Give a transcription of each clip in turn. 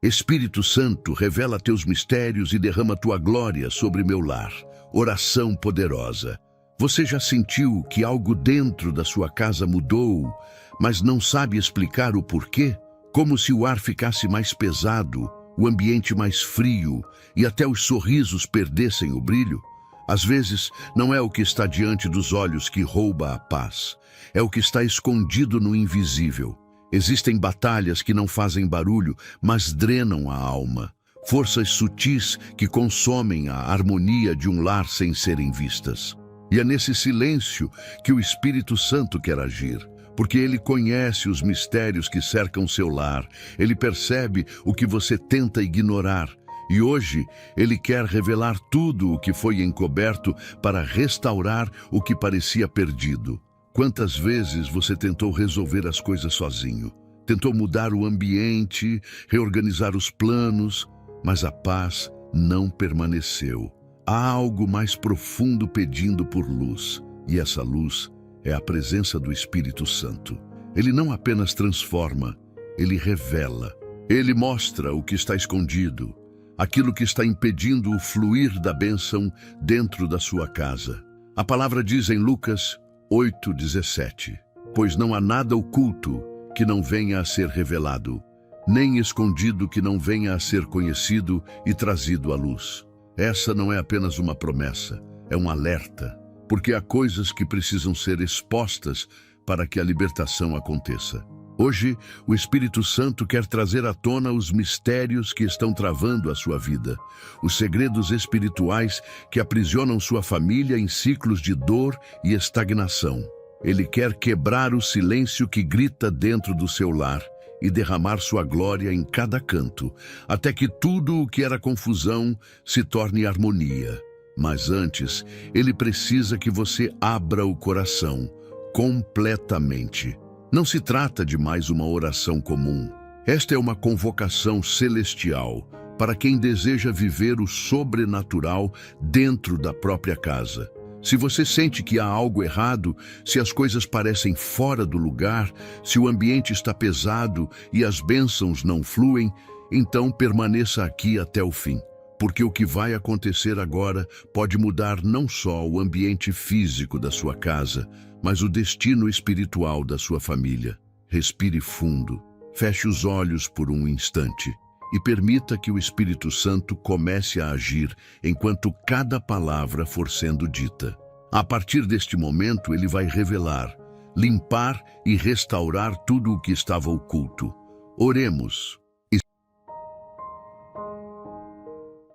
Espírito Santo, revela teus mistérios e derrama tua glória sobre meu lar. Oração poderosa. Você já sentiu que algo dentro da sua casa mudou, mas não sabe explicar o porquê? Como se o ar ficasse mais pesado, o ambiente mais frio e até os sorrisos perdessem o brilho? Às vezes, não é o que está diante dos olhos que rouba a paz, é o que está escondido no invisível. Existem batalhas que não fazem barulho, mas drenam a alma. Forças sutis que consomem a harmonia de um lar sem serem vistas. E é nesse silêncio que o Espírito Santo quer agir, porque ele conhece os mistérios que cercam seu lar, ele percebe o que você tenta ignorar, e hoje ele quer revelar tudo o que foi encoberto para restaurar o que parecia perdido. Quantas vezes você tentou resolver as coisas sozinho? Tentou mudar o ambiente, reorganizar os planos, mas a paz não permaneceu. Há algo mais profundo pedindo por luz, e essa luz é a presença do Espírito Santo. Ele não apenas transforma, ele revela. Ele mostra o que está escondido, aquilo que está impedindo o fluir da bênção dentro da sua casa. A palavra diz em Lucas 8:17, pois não há nada oculto que não venha a ser revelado, nem escondido que não venha a ser conhecido e trazido à luz. Essa não é apenas uma promessa, é um alerta, porque há coisas que precisam ser expostas para que a libertação aconteça. Hoje, o Espírito Santo quer trazer à tona os mistérios que estão travando a sua vida, os segredos espirituais que aprisionam sua família em ciclos de dor e estagnação. Ele quer quebrar o silêncio que grita dentro do seu lar e derramar sua glória em cada canto, até que tudo o que era confusão se torne harmonia. Mas antes, ele precisa que você abra o coração completamente. Não se trata de mais uma oração comum. Esta é uma convocação celestial para quem deseja viver o sobrenatural dentro da própria casa. Se você sente que há algo errado, se as coisas parecem fora do lugar, se o ambiente está pesado e as bênçãos não fluem, então permaneça aqui até o fim. Porque o que vai acontecer agora pode mudar não só o ambiente físico da sua casa, mas o destino espiritual da sua família. Respire fundo, feche os olhos por um instante e permita que o Espírito Santo comece a agir enquanto cada palavra for sendo dita. A partir deste momento, ele vai revelar, limpar e restaurar tudo o que estava oculto. Oremos.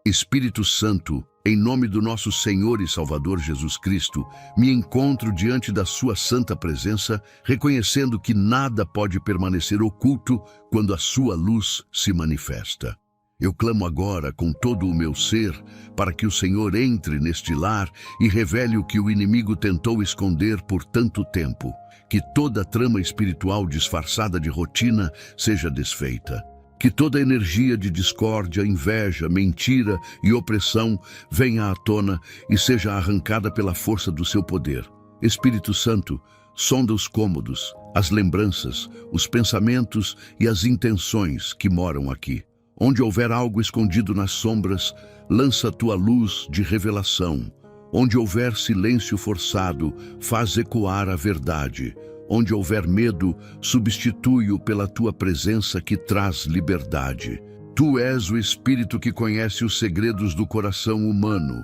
Espírito Santo, em nome do nosso Senhor e Salvador Jesus Cristo, me encontro diante da sua santa presença, reconhecendo que nada pode permanecer oculto quando a sua luz se manifesta. Eu clamo agora com todo o meu ser para que o Senhor entre neste lar e revele o que o inimigo tentou esconder por tanto tempo, que toda trama espiritual disfarçada de rotina seja desfeita. Que toda energia de discórdia, inveja, mentira e opressão venha à tona e seja arrancada pela força do seu poder. Espírito Santo, sonda os cômodos, as lembranças, os pensamentos e as intenções que moram aqui. Onde houver algo escondido nas sombras, lança a tua luz de revelação. Onde houver silêncio forçado, faz ecoar a verdade. Onde houver medo, substitui-o pela tua presença que traz liberdade. Tu és o Espírito que conhece os segredos do coração humano,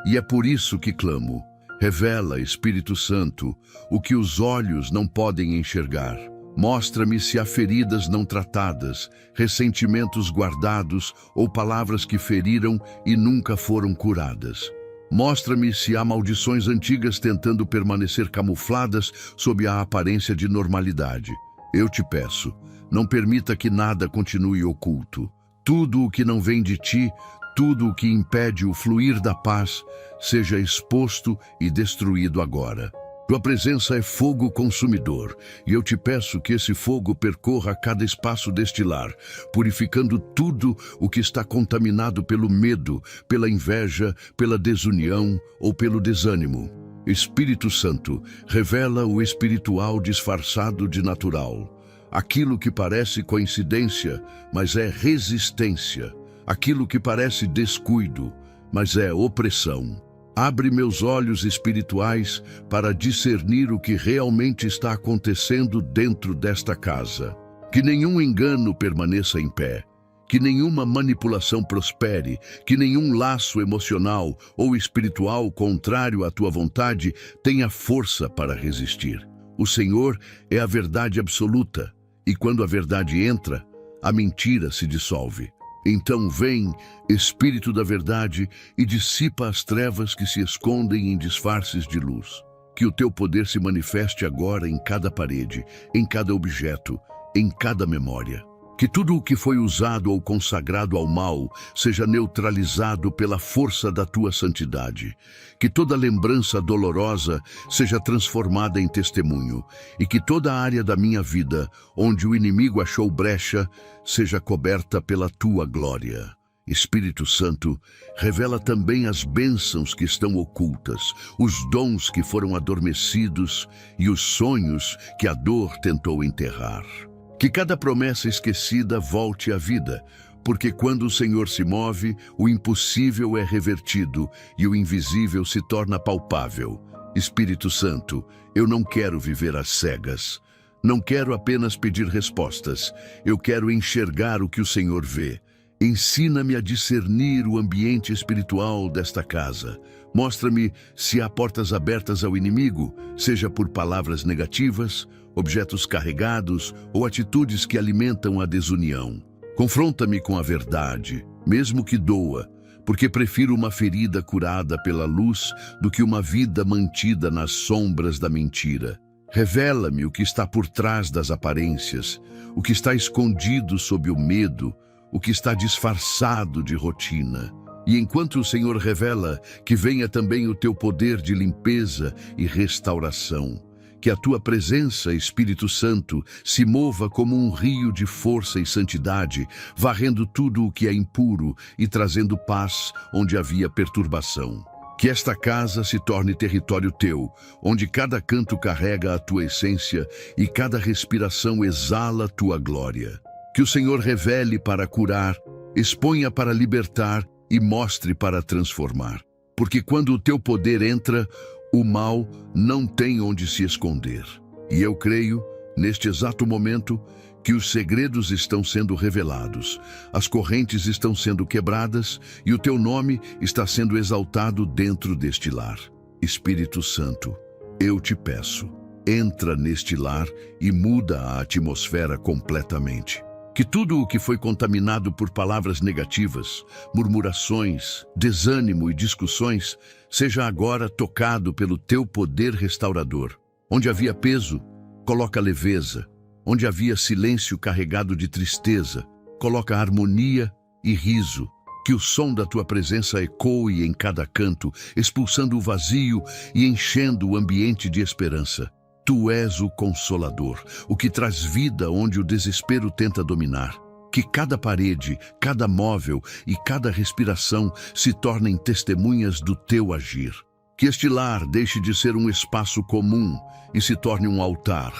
e é por isso que clamo. Revela, Espírito Santo, o que os olhos não podem enxergar. Mostra-me se há feridas não tratadas, ressentimentos guardados ou palavras que feriram e nunca foram curadas. Mostra-me se há maldições antigas tentando permanecer camufladas sob a aparência de normalidade. Eu te peço, não permita que nada continue oculto. Tudo o que não vem de ti, tudo o que impede o fluir da paz, seja exposto e destruído agora. Tua presença é fogo consumidor, e eu te peço que esse fogo percorra cada espaço deste lar, purificando tudo o que está contaminado pelo medo, pela inveja, pela desunião ou pelo desânimo. Espírito Santo, revela o espiritual disfarçado de natural. Aquilo que parece coincidência, mas é resistência. Aquilo que parece descuido, mas é opressão. Abre meus olhos espirituais para discernir o que realmente está acontecendo dentro desta casa. Que nenhum engano permaneça em pé. Que nenhuma manipulação prospere, que nenhum laço emocional ou espiritual contrário à tua vontade tenha força para resistir. O Senhor é a verdade absoluta, e quando a verdade entra, a mentira se dissolve. Então vem, Espírito da verdade, e dissipa as trevas que se escondem em disfarces de luz. Que o teu poder se manifeste agora em cada parede, em cada objeto, em cada memória. Que tudo o que foi usado ou consagrado ao mal seja neutralizado pela força da tua santidade. Que toda lembrança dolorosa seja transformada em testemunho e que toda a área da minha vida, onde o inimigo achou brecha, seja coberta pela tua glória. Espírito Santo, revela também as bênçãos que estão ocultas, os dons que foram adormecidos e os sonhos que a dor tentou enterrar. Que cada promessa esquecida volte à vida, porque quando o Senhor se move, o impossível é revertido e o invisível se torna palpável. Espírito Santo, eu não quero viver às cegas. Não quero apenas pedir respostas, eu quero enxergar o que o Senhor vê. Ensina-me a discernir o ambiente espiritual desta casa. Mostra-me se há portas abertas ao inimigo, seja por palavras negativas, objetos carregados ou atitudes que alimentam a desunião. Confronta-me com a verdade, mesmo que doa, porque prefiro uma ferida curada pela luz do que uma vida mantida nas sombras da mentira. Revela-me o que está por trás das aparências, o que está escondido sob o medo, o que está disfarçado de rotina. E enquanto o Senhor revela, que venha também o teu poder de limpeza e restauração. Que a tua presença, Espírito Santo, se mova como um rio de força e santidade, varrendo tudo o que é impuro e trazendo paz onde havia perturbação. Que esta casa se torne território teu, onde cada canto carrega a tua essência e cada respiração exala a tua glória. Que o Senhor revele para curar, exponha para libertar e mostre para transformar. Porque quando o teu poder entra, o mal não tem onde se esconder. E eu creio, neste exato momento, que os segredos estão sendo revelados, as correntes estão sendo quebradas e o teu nome está sendo exaltado dentro deste lar. Espírito Santo, eu te peço, entra neste lar e muda a atmosfera completamente. Que tudo o que foi contaminado por palavras negativas, murmurações, desânimo e discussões, seja agora tocado pelo teu poder restaurador. Onde havia peso, coloca leveza. Onde havia silêncio carregado de tristeza, coloca harmonia e riso. Que o som da tua presença ecoe em cada canto, expulsando o vazio e enchendo o ambiente de esperança. Tu és o Consolador, o que traz vida onde o desespero tenta dominar. Que cada parede, cada móvel e cada respiração se tornem testemunhas do teu agir. Que este lar deixe de ser um espaço comum e se torne um altar,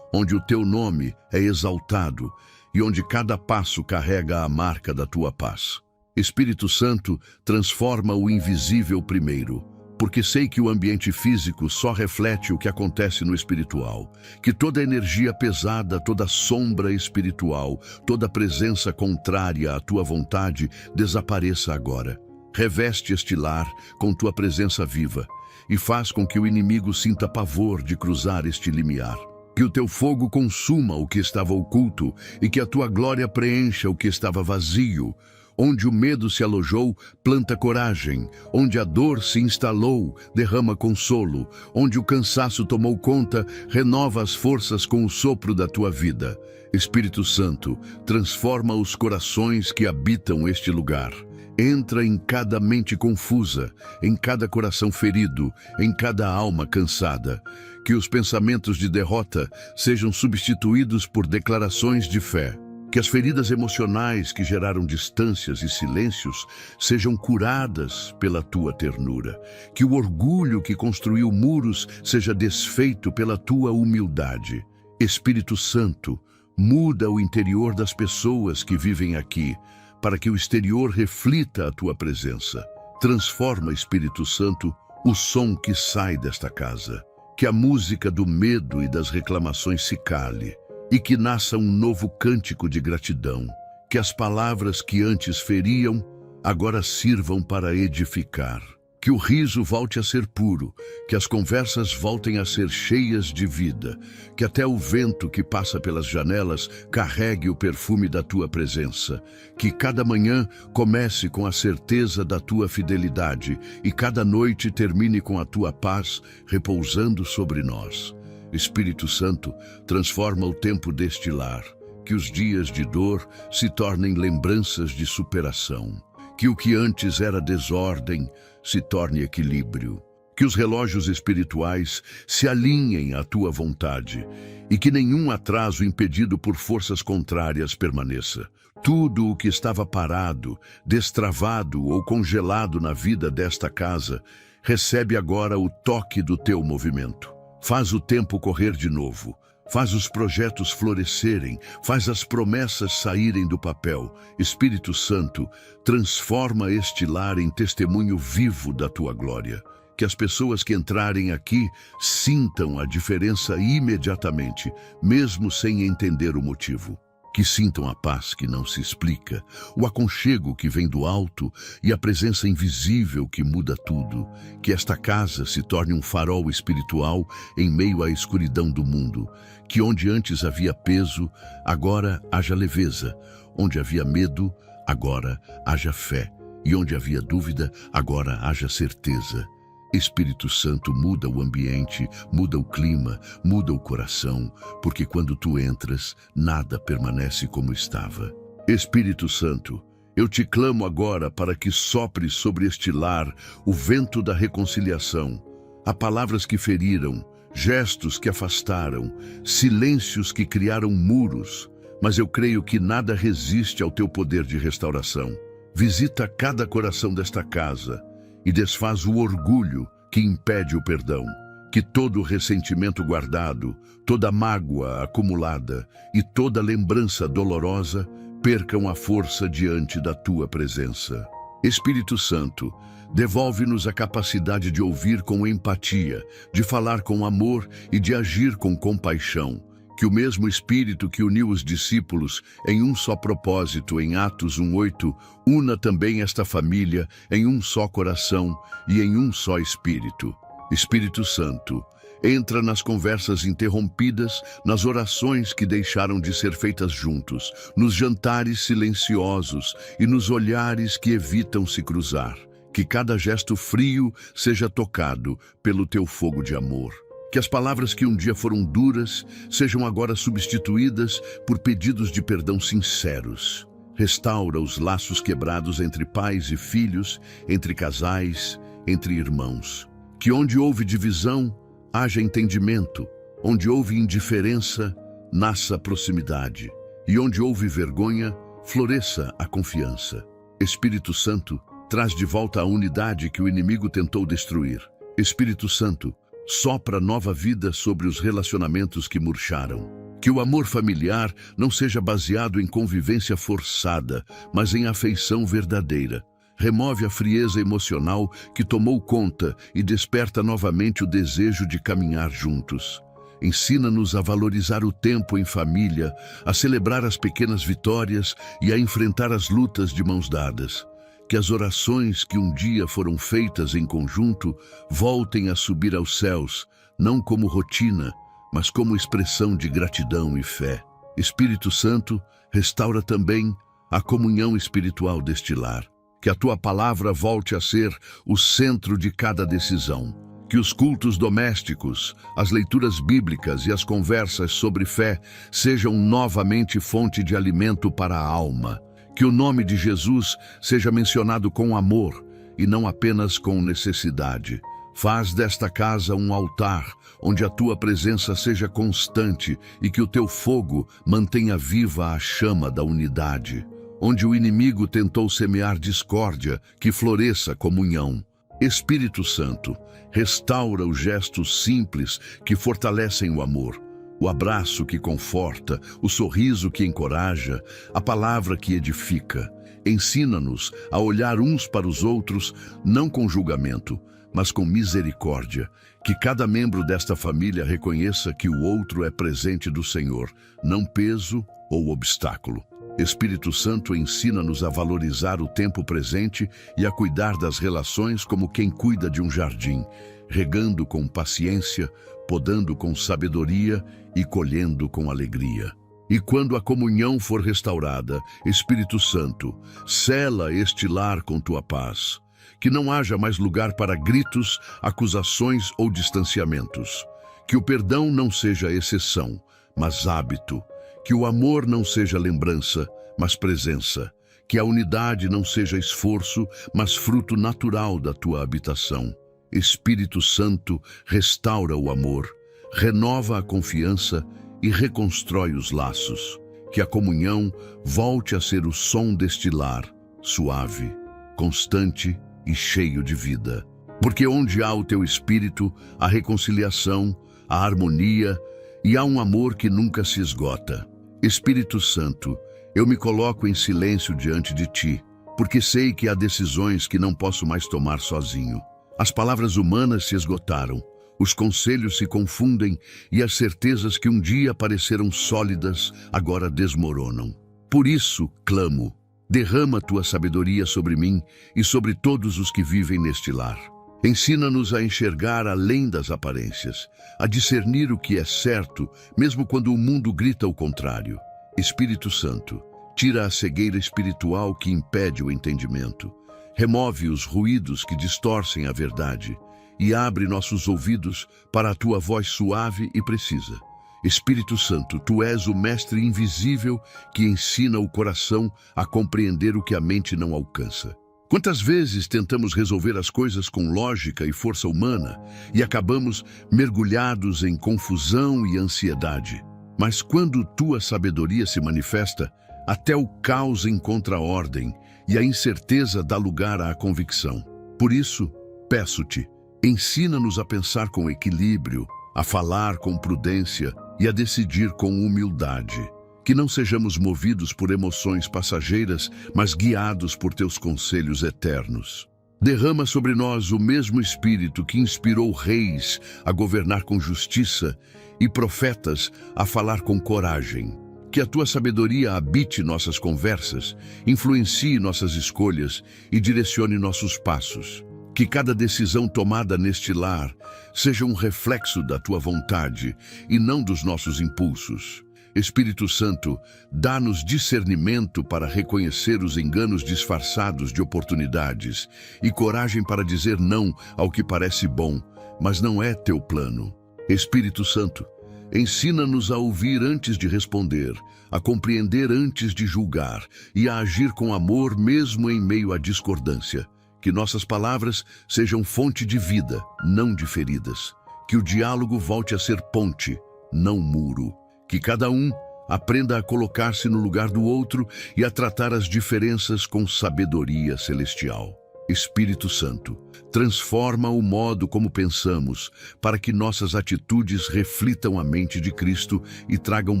onde o teu nome é exaltado e onde cada passo carrega a marca da tua paz. Espírito Santo, transforma o invisível primeiro, porque sei que o ambiente físico só reflete o que acontece no espiritual. Que toda energia pesada, toda sombra espiritual, toda presença contrária à tua vontade desapareça agora. Reveste este lar com tua presença viva e faz com que o inimigo sinta pavor de cruzar este limiar. Que o teu fogo consuma o que estava oculto e que a tua glória preencha o que estava vazio. Onde o medo se alojou, planta coragem. Onde a dor se instalou, derrama consolo. Onde o cansaço tomou conta, renova as forças com o sopro da tua vida. Espírito Santo, transforma os corações que habitam este lugar. Entra em cada mente confusa, em cada coração ferido, em cada alma cansada. Que os pensamentos de derrota sejam substituídos por declarações de fé. Que as feridas emocionais que geraram distâncias e silêncios sejam curadas pela tua ternura. Que o orgulho que construiu muros seja desfeito pela tua humildade. Espírito Santo, Muda o interior das pessoas que vivem aqui, para que o exterior reflita a tua presença. Transforma, Espírito Santo, o som que sai desta casa. Que a música do medo e das reclamações se cale, e que nasça um novo cântico de gratidão. Que as palavras que antes feriam, agora sirvam para edificar. Que o riso volte a ser puro, que as conversas voltem a ser cheias de vida, que até o vento que passa pelas janelas carregue o perfume da tua presença, que cada manhã comece com a certeza da tua fidelidade e cada noite termine com a tua paz repousando sobre nós. Espírito Santo, transforma o tempo deste lar, que os dias de dor se tornem lembranças de superação. Que o que antes era desordem se torne equilíbrio. Que os relógios espirituais se alinhem à tua vontade e que nenhum atraso impedido por forças contrárias permaneça. Tudo o que estava parado, destravado ou congelado na vida desta casa recebe agora o toque do teu movimento. Faz o tempo correr de novo. Faz os projetos florescerem, faz as promessas saírem do papel. Espírito Santo, transforma este lar em testemunho vivo da tua glória. Que as pessoas que entrarem aqui sintam a diferença imediatamente, mesmo sem entender o motivo. Que sintam a paz que não se explica, o aconchego que vem do alto e a presença invisível que muda tudo. Que esta casa se torne um farol espiritual em meio à escuridão do mundo. Que onde antes havia peso, agora haja leveza. Onde havia medo, agora haja fé. E onde havia dúvida, agora haja certeza. Espírito Santo, muda o ambiente, muda o clima, muda o coração, porque quando tu entras, nada permanece como estava. Espírito Santo, eu te clamo agora para que sopre sobre este lar o vento da reconciliação. Há palavras que feriram, gestos que afastaram, silêncios que criaram muros, mas eu creio que nada resiste ao teu poder de restauração. Visita cada coração desta casa e desfaz o orgulho que impede o perdão. Que todo ressentimento guardado, toda mágoa acumulada e toda lembrança dolorosa percam a força diante da tua presença. Espírito Santo, devolve-nos a capacidade de ouvir com empatia, de falar com amor e de agir com compaixão. Que o mesmo Espírito que uniu os discípulos em um só propósito em Atos 1:8, una também esta família em um só coração e em um só Espírito. Espírito Santo, entra nas conversas interrompidas, nas orações que deixaram de ser feitas juntos, nos jantares silenciosos e nos olhares que evitam se cruzar. Que cada gesto frio seja tocado pelo teu fogo de amor. Que as palavras que um dia foram duras sejam agora substituídas por pedidos de perdão sinceros. Restaura os laços quebrados entre pais e filhos, entre casais, entre irmãos. Que onde houve divisão, haja entendimento. Onde houve indiferença, nasça proximidade. E onde houve vergonha, floresça a confiança. Espírito Santo, traz de volta a unidade que o inimigo tentou destruir. Espírito Santo, sopra nova vida sobre os relacionamentos que murcharam. Que o amor familiar não seja baseado em convivência forçada, mas em afeição verdadeira. Remove a frieza emocional que tomou conta e desperta novamente o desejo de caminhar juntos. Ensina-nos a valorizar o tempo em família, a celebrar as pequenas vitórias e a enfrentar as lutas de mãos dadas. Que as orações que um dia foram feitas em conjunto voltem a subir aos céus, não como rotina, mas como expressão de gratidão e fé. Espírito Santo, restaura também a comunhão espiritual deste lar. Que a tua palavra volte a ser o centro de cada decisão. Que os cultos domésticos, as leituras bíblicas e as conversas sobre fé sejam novamente fonte de alimento para a alma. Que o nome de Jesus seja mencionado com amor e não apenas com necessidade. Faz desta casa um altar, onde a tua presença seja constante e que o teu fogo mantenha viva a chama da unidade. Onde o inimigo tentou semear discórdia, que floresça comunhão. Espírito Santo, restaura os gestos simples que fortalecem o amor. o abraço que conforta, o sorriso que encoraja, a palavra que edifica. Ensina-nos a olhar uns para os outros, não com julgamento, mas com misericórdia. Que cada membro desta família reconheça que o outro é presente do Senhor, não peso ou obstáculo. Espírito Santo, ensina-nos a valorizar o tempo presente e a cuidar das relações como quem cuida de um jardim, regando com paciência, podando com sabedoria e colhendo com alegria. E quando a comunhão for restaurada, Espírito Santo, sela este lar com tua paz. Que não haja mais lugar para gritos, acusações ou distanciamentos. Que o perdão não seja exceção, mas hábito. Que o amor não seja lembrança, mas presença. Que a unidade não seja esforço, mas fruto natural da tua habitação. Espírito Santo, restaura o amor, renova a confiança e reconstrói os laços. Que a comunhão volte a ser o som deste lar, suave, constante e cheio de vida. Porque onde há o teu Espírito, há reconciliação, há harmonia e há um amor que nunca se esgota. Espírito Santo, eu me coloco em silêncio diante de ti, porque sei que há decisões que não posso mais tomar sozinho. As palavras humanas se esgotaram, os conselhos se confundem e as certezas que um dia pareceram sólidas agora desmoronam. Por isso, clamo, derrama tua sabedoria sobre mim e sobre todos os que vivem neste lar. Ensina-nos a enxergar além das aparências, a discernir o que é certo, mesmo quando o mundo grita o contrário. Espírito Santo, tira a cegueira espiritual que impede o entendimento. Remove os ruídos que distorcem a verdade e abre nossos ouvidos para a tua voz suave e precisa. Espírito Santo, tu és o mestre invisível que ensina o coração a compreender o que a mente não alcança. Quantas vezes tentamos resolver as coisas com lógica e força humana e acabamos mergulhados em confusão e ansiedade. Mas quando tua sabedoria se manifesta, até o caos encontra ordem e a incerteza dá lugar à convicção. Por isso, peço-te, ensina-nos a pensar com equilíbrio, a falar com prudência e a decidir com humildade. Que não sejamos movidos por emoções passageiras, mas guiados por teus conselhos eternos. Derrama sobre nós o mesmo Espírito que inspirou reis a governar com justiça e profetas a falar com coragem. Que a tua sabedoria habite nossas conversas, influencie nossas escolhas e direcione nossos passos. Que cada decisão tomada neste lar seja um reflexo da tua vontade e não dos nossos impulsos. Espírito Santo, dá-nos discernimento para reconhecer os enganos disfarçados de oportunidades e coragem para dizer não ao que parece bom, mas não é teu plano. Espírito Santo, ensina-nos a ouvir antes de responder, a compreender antes de julgar e a agir com amor mesmo em meio à discordância. Que nossas palavras sejam fonte de vida, não de feridas. Que o diálogo volte a ser ponte, não muro. Que cada um aprenda a colocar-se no lugar do outro e a tratar as diferenças com sabedoria celestial. Espírito Santo, transforma o modo como pensamos para que nossas atitudes reflitam a mente de Cristo e tragam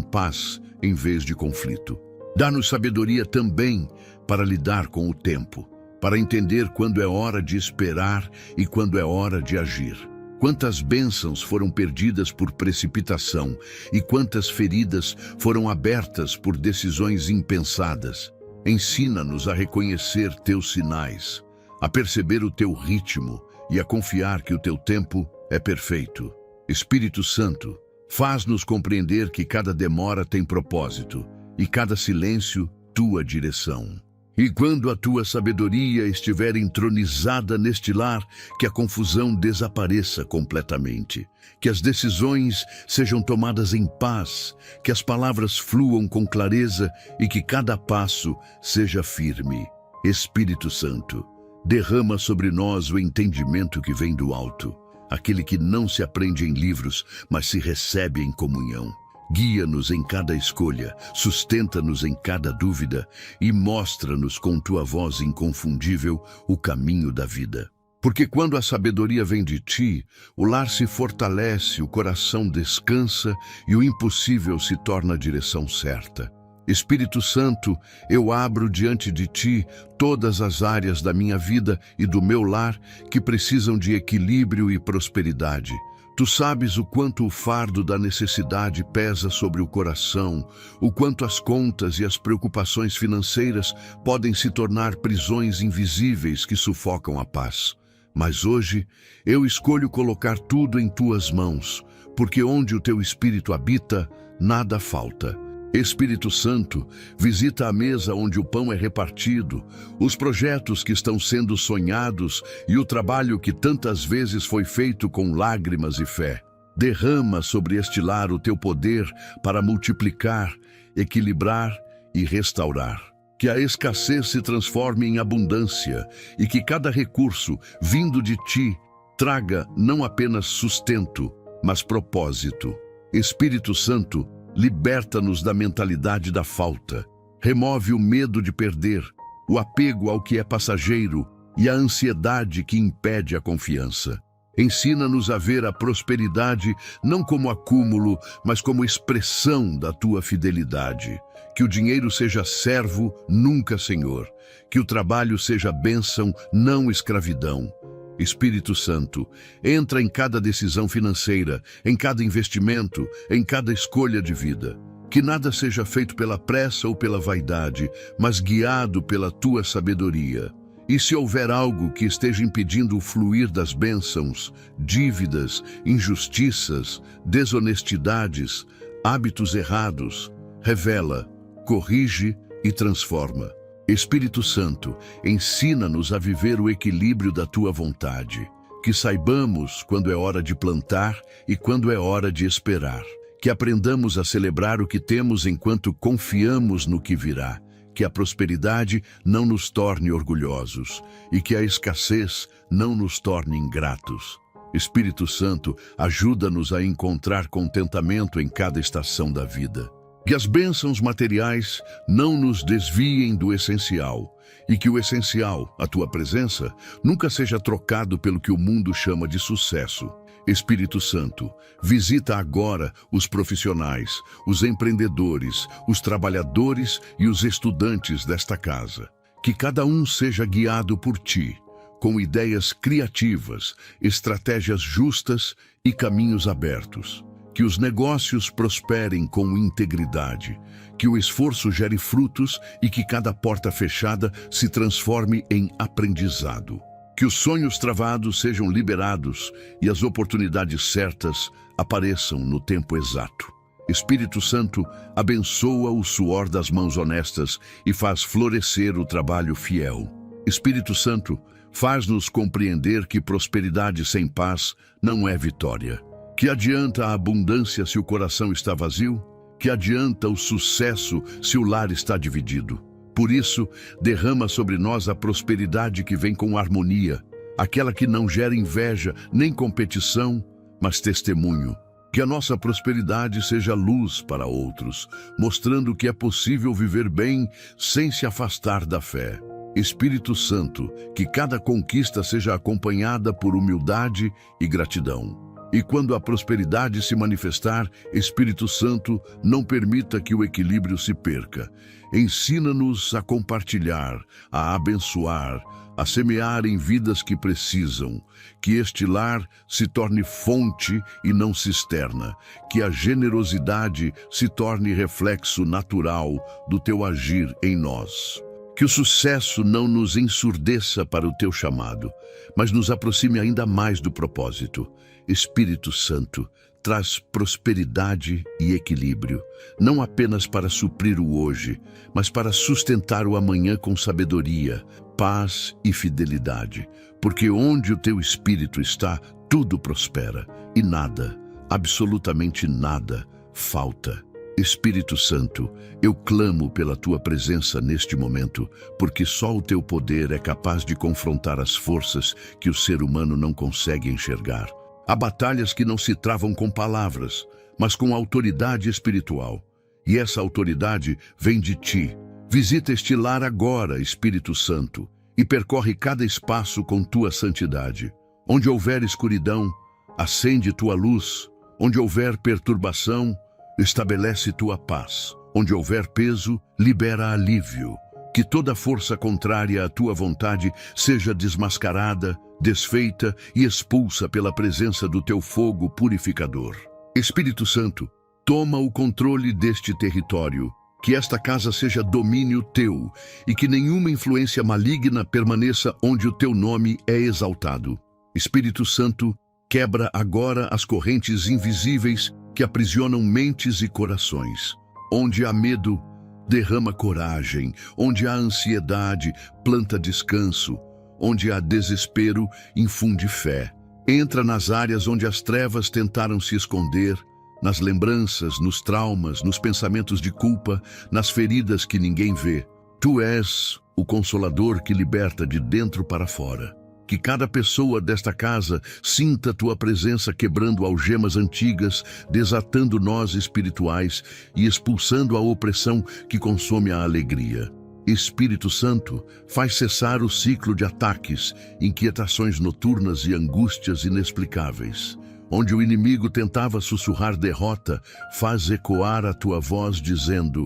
paz em vez de conflito. Dá-nos sabedoria também para lidar com o tempo, para entender quando é hora de esperar e quando é hora de agir. Quantas bênçãos foram perdidas por precipitação e quantas feridas foram abertas por decisões impensadas. Ensina-nos a reconhecer teus sinais, a perceber o teu ritmo e a confiar que o teu tempo é perfeito. Espírito Santo, faz-nos compreender que cada demora tem propósito e cada silêncio tua direção. E quando a tua sabedoria estiver entronizada neste lar, que a confusão desapareça completamente, que as decisões sejam tomadas em paz, que as palavras fluam com clareza e que cada passo seja firme. Espírito Santo, derrama sobre nós o entendimento que vem do alto, aquele que não se aprende em livros, mas se recebe em comunhão. Guia-nos em cada escolha, sustenta-nos em cada dúvida e mostra-nos com tua voz inconfundível o caminho da vida. Porque quando a sabedoria vem de ti, o lar se fortalece, o coração descansa e o impossível se torna a direção certa. Espírito Santo, eu abro diante de ti todas as áreas da minha vida e do meu lar que precisam de equilíbrio e prosperidade. Tu sabes o quanto o fardo da necessidade pesa sobre o coração, o quanto as contas e as preocupações financeiras podem se tornar prisões invisíveis que sufocam a paz. Mas hoje eu escolho colocar tudo em tuas mãos, porque onde o teu Espírito habita, nada falta. Espírito Santo, visita a mesa onde o pão é repartido, os projetos que estão sendo sonhados e o trabalho que tantas vezes foi feito com lágrimas e fé. Derrama sobre este lar o teu poder para multiplicar, equilibrar e restaurar. Que a escassez se transforme em abundância e que cada recurso vindo de ti traga não apenas sustento, mas propósito. Espírito Santo, liberta-nos da mentalidade da falta. Remove o medo de perder, o apego ao que é passageiro e a ansiedade que impede a confiança. Ensina-nos a ver a prosperidade não como acúmulo, mas como expressão da tua fidelidade. Que o dinheiro seja servo, nunca senhor. Que o trabalho seja bênção, não escravidão. Espírito Santo, entra em cada decisão financeira, em cada investimento, em cada escolha de vida. Que nada seja feito pela pressa ou pela vaidade, mas guiado pela tua sabedoria. E se houver algo que esteja impedindo o fluir das bênçãos, dívidas, injustiças, desonestidades, hábitos errados, revela, corrige e transforma. Espírito Santo, ensina-nos a viver o equilíbrio da tua vontade. Que saibamos quando é hora de plantar e quando é hora de esperar. Que aprendamos a celebrar o que temos enquanto confiamos no que virá. Que a prosperidade não nos torne orgulhosos e que a escassez não nos torne ingratos. Espírito Santo, ajuda-nos a encontrar contentamento em cada estação da vida. Que as bênçãos materiais não nos desviem do essencial e que o essencial, a tua presença, nunca seja trocado pelo que o mundo chama de sucesso. Espírito Santo, visita agora os profissionais, os empreendedores, os trabalhadores e os estudantes desta casa. Que cada um seja guiado por ti, com ideias criativas, estratégias justas e caminhos abertos. Que os negócios prosperem com integridade, que o esforço gere frutos e que cada porta fechada se transforme em aprendizado. Que os sonhos travados sejam liberados e as oportunidades certas apareçam no tempo exato. Espírito Santo, abençoa o suor das mãos honestas e faz florescer o trabalho fiel. Espírito Santo, faz-nos compreender que prosperidade sem paz não é vitória. Que adianta a abundância se o coração está vazio? Que adianta o sucesso se o lar está dividido? Por isso, derrama sobre nós a prosperidade que vem com harmonia, aquela que não gera inveja nem competição, mas testemunho. Que a nossa prosperidade seja luz para outros, mostrando que é possível viver bem sem se afastar da fé. Espírito Santo, que cada conquista seja acompanhada por humildade e gratidão. E quando a prosperidade se manifestar, Espírito Santo, não permita que o equilíbrio se perca. Ensina-nos a compartilhar, a abençoar, a semear em vidas que precisam. Que este lar se torne fonte e não cisterna. Que a generosidade se torne reflexo natural do teu agir em nós. Que o sucesso não nos ensurdeça para o teu chamado, mas nos aproxime ainda mais do propósito. Espírito Santo, traz prosperidade e equilíbrio, não apenas para suprir o hoje, mas para sustentar o amanhã com sabedoria, paz e fidelidade. Porque onde o teu Espírito está, tudo prospera e nada, absolutamente nada, falta. Espírito Santo, eu clamo pela tua presença neste momento, porque só o teu poder é capaz de confrontar as forças que o ser humano não consegue enxergar. Há batalhas que não se travam com palavras, mas com autoridade espiritual. E essa autoridade vem de ti. Visita este lar agora, Espírito Santo, e percorre cada espaço com tua santidade. Onde houver escuridão, acende tua luz. Onde houver perturbação, estabelece tua paz. Onde houver peso, libera alívio. Que toda força contrária à tua vontade seja desmascarada, desfeita e expulsa pela presença do teu fogo purificador. Espírito Santo, toma o controle deste território. Que esta casa seja domínio teu e que nenhuma influência maligna permaneça onde o teu nome é exaltado. Espírito Santo, quebra agora as correntes invisíveis que aprisionam mentes e corações. Onde há medo, derrama coragem. Onde há ansiedade, planta descanso. Onde há desespero, infunde fé. Entra nas áreas onde as trevas tentaram se esconder, nas lembranças, nos traumas, nos pensamentos de culpa, nas feridas que ninguém vê. Tu és o Consolador que liberta de dentro para fora. Que cada pessoa desta casa sinta tua presença quebrando algemas antigas, desatando nós espirituais e expulsando a opressão que consome a alegria. Espírito Santo, faz cessar o ciclo de ataques, inquietações noturnas e angústias inexplicáveis. Onde o inimigo tentava sussurrar derrota, faz ecoar a tua voz dizendo: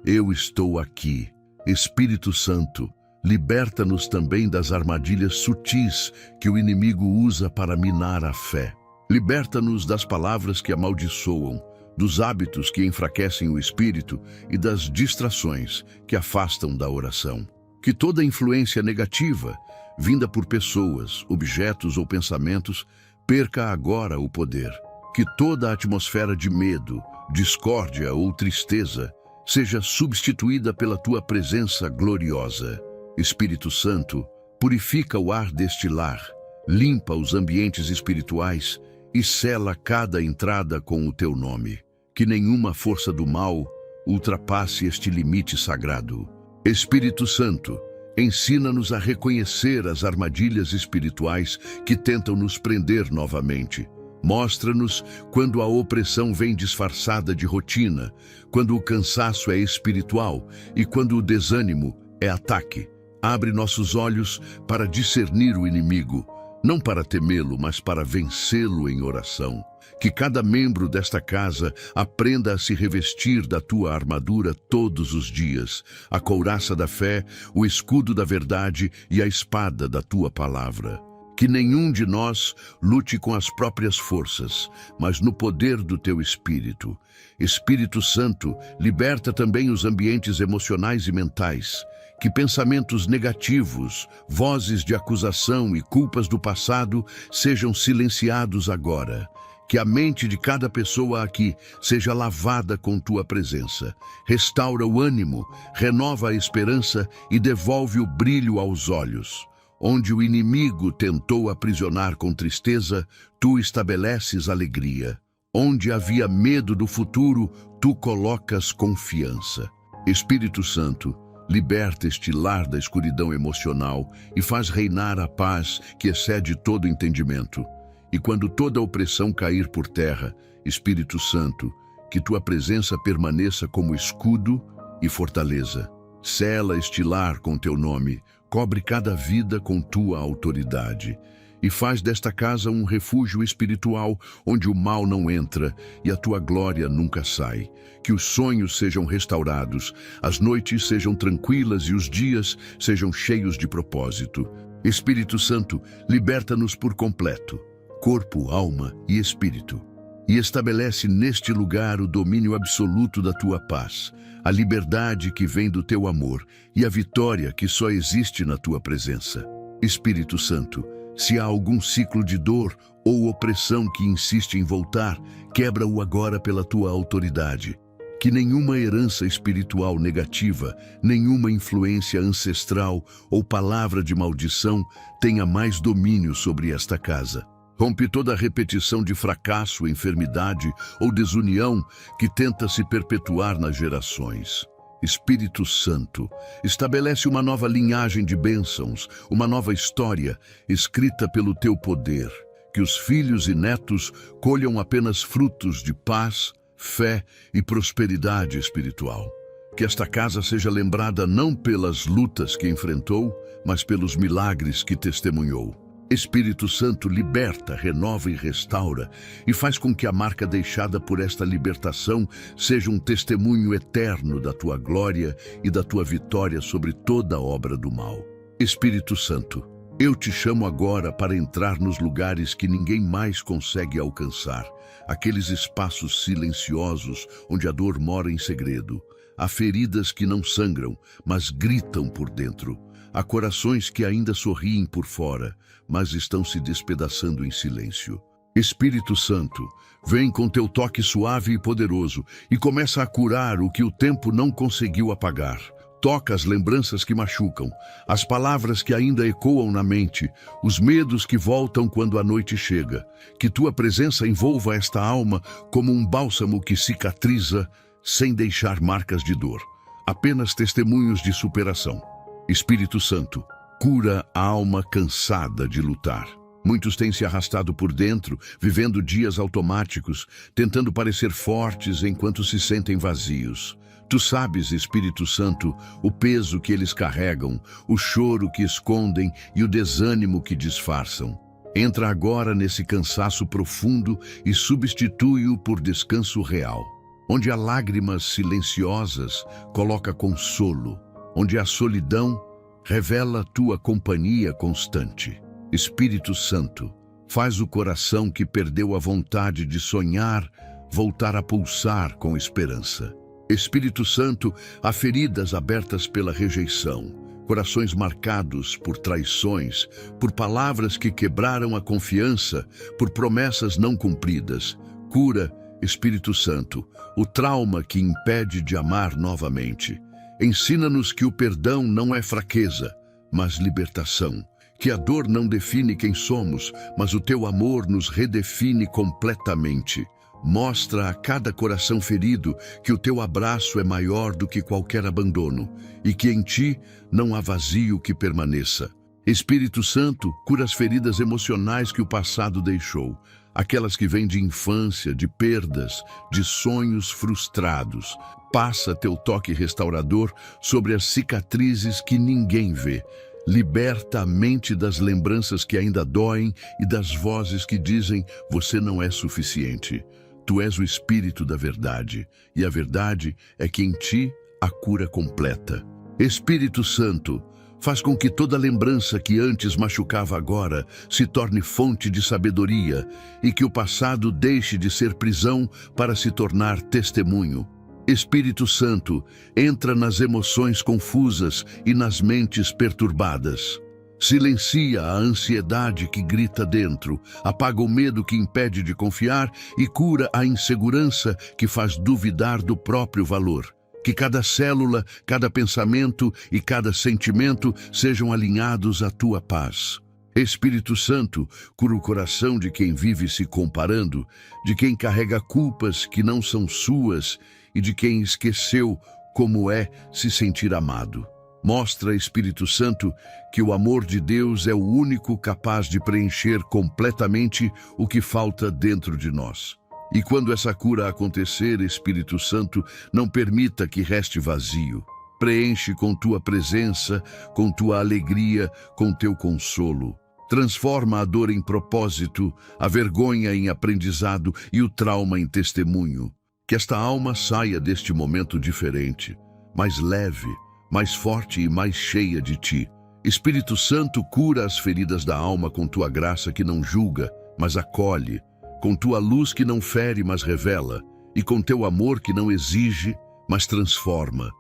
eu estou aqui. Espírito Santo, liberta-nos também das armadilhas sutis que o inimigo usa para minar a fé. Liberta-nos das palavras que amaldiçoam, dos hábitos que enfraquecem o espírito e das distrações que afastam da oração. Que toda influência negativa, vinda por pessoas, objetos ou pensamentos, perca agora o poder. Que toda a atmosfera de medo, discórdia ou tristeza seja substituída pela tua presença gloriosa. Espírito Santo, purifica o ar deste lar, limpa os ambientes espirituais e sela cada entrada com o teu nome. Que nenhuma força do mal ultrapasse este limite sagrado. Espírito Santo, ensina-nos a reconhecer as armadilhas espirituais que tentam nos prender novamente. Mostra-nos quando a opressão vem disfarçada de rotina, quando o cansaço é espiritual e quando o desânimo é ataque. Abre nossos olhos para discernir o inimigo, não para temê-lo, mas para vencê-lo em oração. Que cada membro desta casa aprenda a se revestir da tua armadura todos os dias, a couraça da fé, o escudo da verdade e a espada da tua palavra. Que nenhum de nós lute com as próprias forças, mas no poder do teu Espírito. Espírito Santo, liberta também os ambientes emocionais e mentais. Que pensamentos negativos, vozes de acusação e culpas do passado sejam silenciados agora. Que a mente de cada pessoa aqui seja lavada com tua presença. Restaura o ânimo, renova a esperança e devolve o brilho aos olhos. Onde o inimigo tentou aprisionar com tristeza, tu estabeleces alegria. Onde havia medo do futuro, tu colocas confiança. Espírito Santo, liberta este lar da escuridão emocional e faz reinar a paz que excede todo entendimento. E quando toda opressão cair por terra, Espírito Santo, que tua presença permaneça como escudo e fortaleza. Sela este lar com teu nome, cobre cada vida com tua autoridade. E faz desta casa um refúgio espiritual onde o mal não entra e a tua glória nunca sai. Que os sonhos sejam restaurados, as noites sejam tranquilas e os dias sejam cheios de propósito. Espírito Santo, liberta-nos por completo, corpo, alma e espírito, e estabelece neste lugar o domínio absoluto da tua paz, a liberdade que vem do teu amor e a vitória que só existe na tua presença. Espírito Santo, se há algum ciclo de dor ou opressão que insiste em voltar, quebra-o agora pela tua autoridade. Que nenhuma herança espiritual negativa, nenhuma influência ancestral ou palavra de maldição tenha mais domínio sobre esta casa. Rompe toda a repetição de fracasso, enfermidade ou desunião que tenta se perpetuar nas gerações. Espírito Santo, estabelece uma nova linhagem de bênçãos, uma nova história escrita pelo teu poder. Que os filhos e netos colham apenas frutos de paz, fé e prosperidade espiritual. Que esta casa seja lembrada não pelas lutas que enfrentou, mas pelos milagres que testemunhou. Espírito Santo, liberta, renova e restaura, e faz com que a marca deixada por esta libertação seja um testemunho eterno da tua glória e da tua vitória sobre toda a obra do mal. Espírito Santo, eu te chamo agora para entrar nos lugares que ninguém mais consegue alcançar, aqueles espaços silenciosos onde a dor mora em segredo. Há feridas que não sangram, mas gritam por dentro. Há corações que ainda sorriem por fora, mas estão se despedaçando em silêncio. Espírito Santo, vem com teu toque suave e poderoso e começa a curar o que o tempo não conseguiu apagar. Toca as lembranças que machucam, as palavras que ainda ecoam na mente, os medos que voltam quando a noite chega. Que tua presença envolva esta alma como um bálsamo que cicatriza sem deixar marcas de dor, apenas testemunhos de superação. Espírito Santo, cura a alma cansada de lutar. Muitos têm se arrastado por dentro, vivendo dias automáticos, tentando parecer fortes enquanto se sentem vazios. Tu sabes, Espírito Santo, o peso que eles carregam, o choro que escondem e o desânimo que disfarçam. Entra agora nesse cansaço profundo e substitui-o por descanso real. Onde há lágrimas silenciosas, coloca consolo. Onde há solidão, revela tua companhia constante. Espírito Santo, faz o coração que perdeu a vontade de sonhar voltar a pulsar com esperança. Espírito Santo, há feridas abertas pela rejeição, corações marcados por traições, por palavras que quebraram a confiança, por promessas não cumpridas. Cura, Espírito Santo, o trauma que impede de amar novamente. Ensina-nos que o perdão não é fraqueza, mas libertação. Que a dor não define quem somos, mas o teu amor nos redefine completamente. Mostra a cada coração ferido que o teu abraço é maior do que qualquer abandono e que em ti não há vazio que permaneça. Espírito Santo, cura as feridas emocionais que o passado deixou, aquelas que vêm de infância, de perdas, de sonhos frustrados. Passa teu toque restaurador sobre as cicatrizes que ninguém vê. Liberta a mente das lembranças que ainda doem e das vozes que dizem: você não é suficiente. Tu és o Espírito da verdade, e a verdade é que em ti a cura completa. Espírito Santo, faz com que toda lembrança que antes machucava agora se torne fonte de sabedoria e que o passado deixe de ser prisão para se tornar testemunho. Espírito Santo, entra nas emoções confusas e nas mentes perturbadas. Silencia a ansiedade que grita dentro, apaga o medo que impede de confiar e cura a insegurança que faz duvidar do próprio valor. Que cada célula, cada pensamento e cada sentimento sejam alinhados à tua paz. Espírito Santo, cura o coração de quem vive se comparando, de quem carrega culpas que não são suas e de quem esqueceu como é se sentir amado. Mostra, Espírito Santo, que o amor de Deus é o único capaz de preencher completamente o que falta dentro de nós. E quando essa cura acontecer, Espírito Santo, não permita que reste vazio. Preenche com tua presença, com tua alegria, com teu consolo. Transforma a dor em propósito, a vergonha em aprendizado e o trauma em testemunho. Que esta alma saia deste momento diferente, mais leve, mais forte e mais cheia de ti. Espírito Santo, cura as feridas da alma com tua graça que não julga, mas acolhe, com tua luz que não fere, mas revela, e com teu amor que não exige, mas transforma.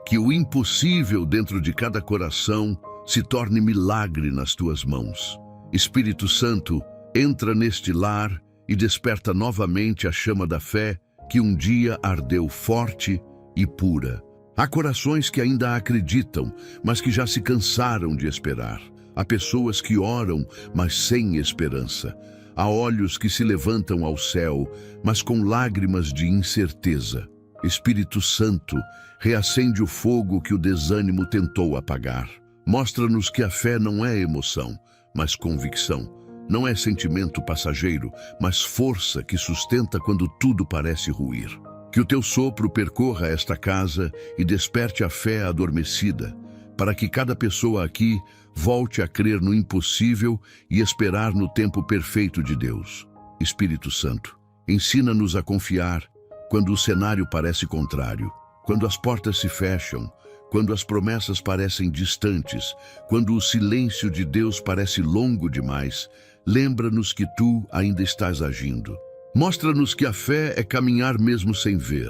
Que o impossível dentro de cada coração se torne milagre nas tuas mãos. Espírito Santo, entra neste lar e desperta novamente a chama da fé que um dia ardeu forte e pura. Há corações que ainda acreditam, mas que já se cansaram de esperar. Há pessoas que oram, mas sem esperança. Há olhos que se levantam ao céu, mas com lágrimas de incerteza. Espírito Santo, reacende o fogo que o desânimo tentou apagar. Mostra-nos que a fé não é emoção, mas convicção. Não é sentimento passageiro, mas força que sustenta quando tudo parece ruir. Que o teu sopro percorra esta casa e desperte a fé adormecida, para que cada pessoa aqui volte a crer no impossível e esperar no tempo perfeito de Deus. Espírito Santo, ensina-nos a confiar quando o cenário parece contrário, quando as portas se fecham, quando as promessas parecem distantes, quando o silêncio de Deus parece longo demais. Lembra-nos que tu ainda estás agindo. Mostra-nos que a fé é caminhar mesmo sem ver,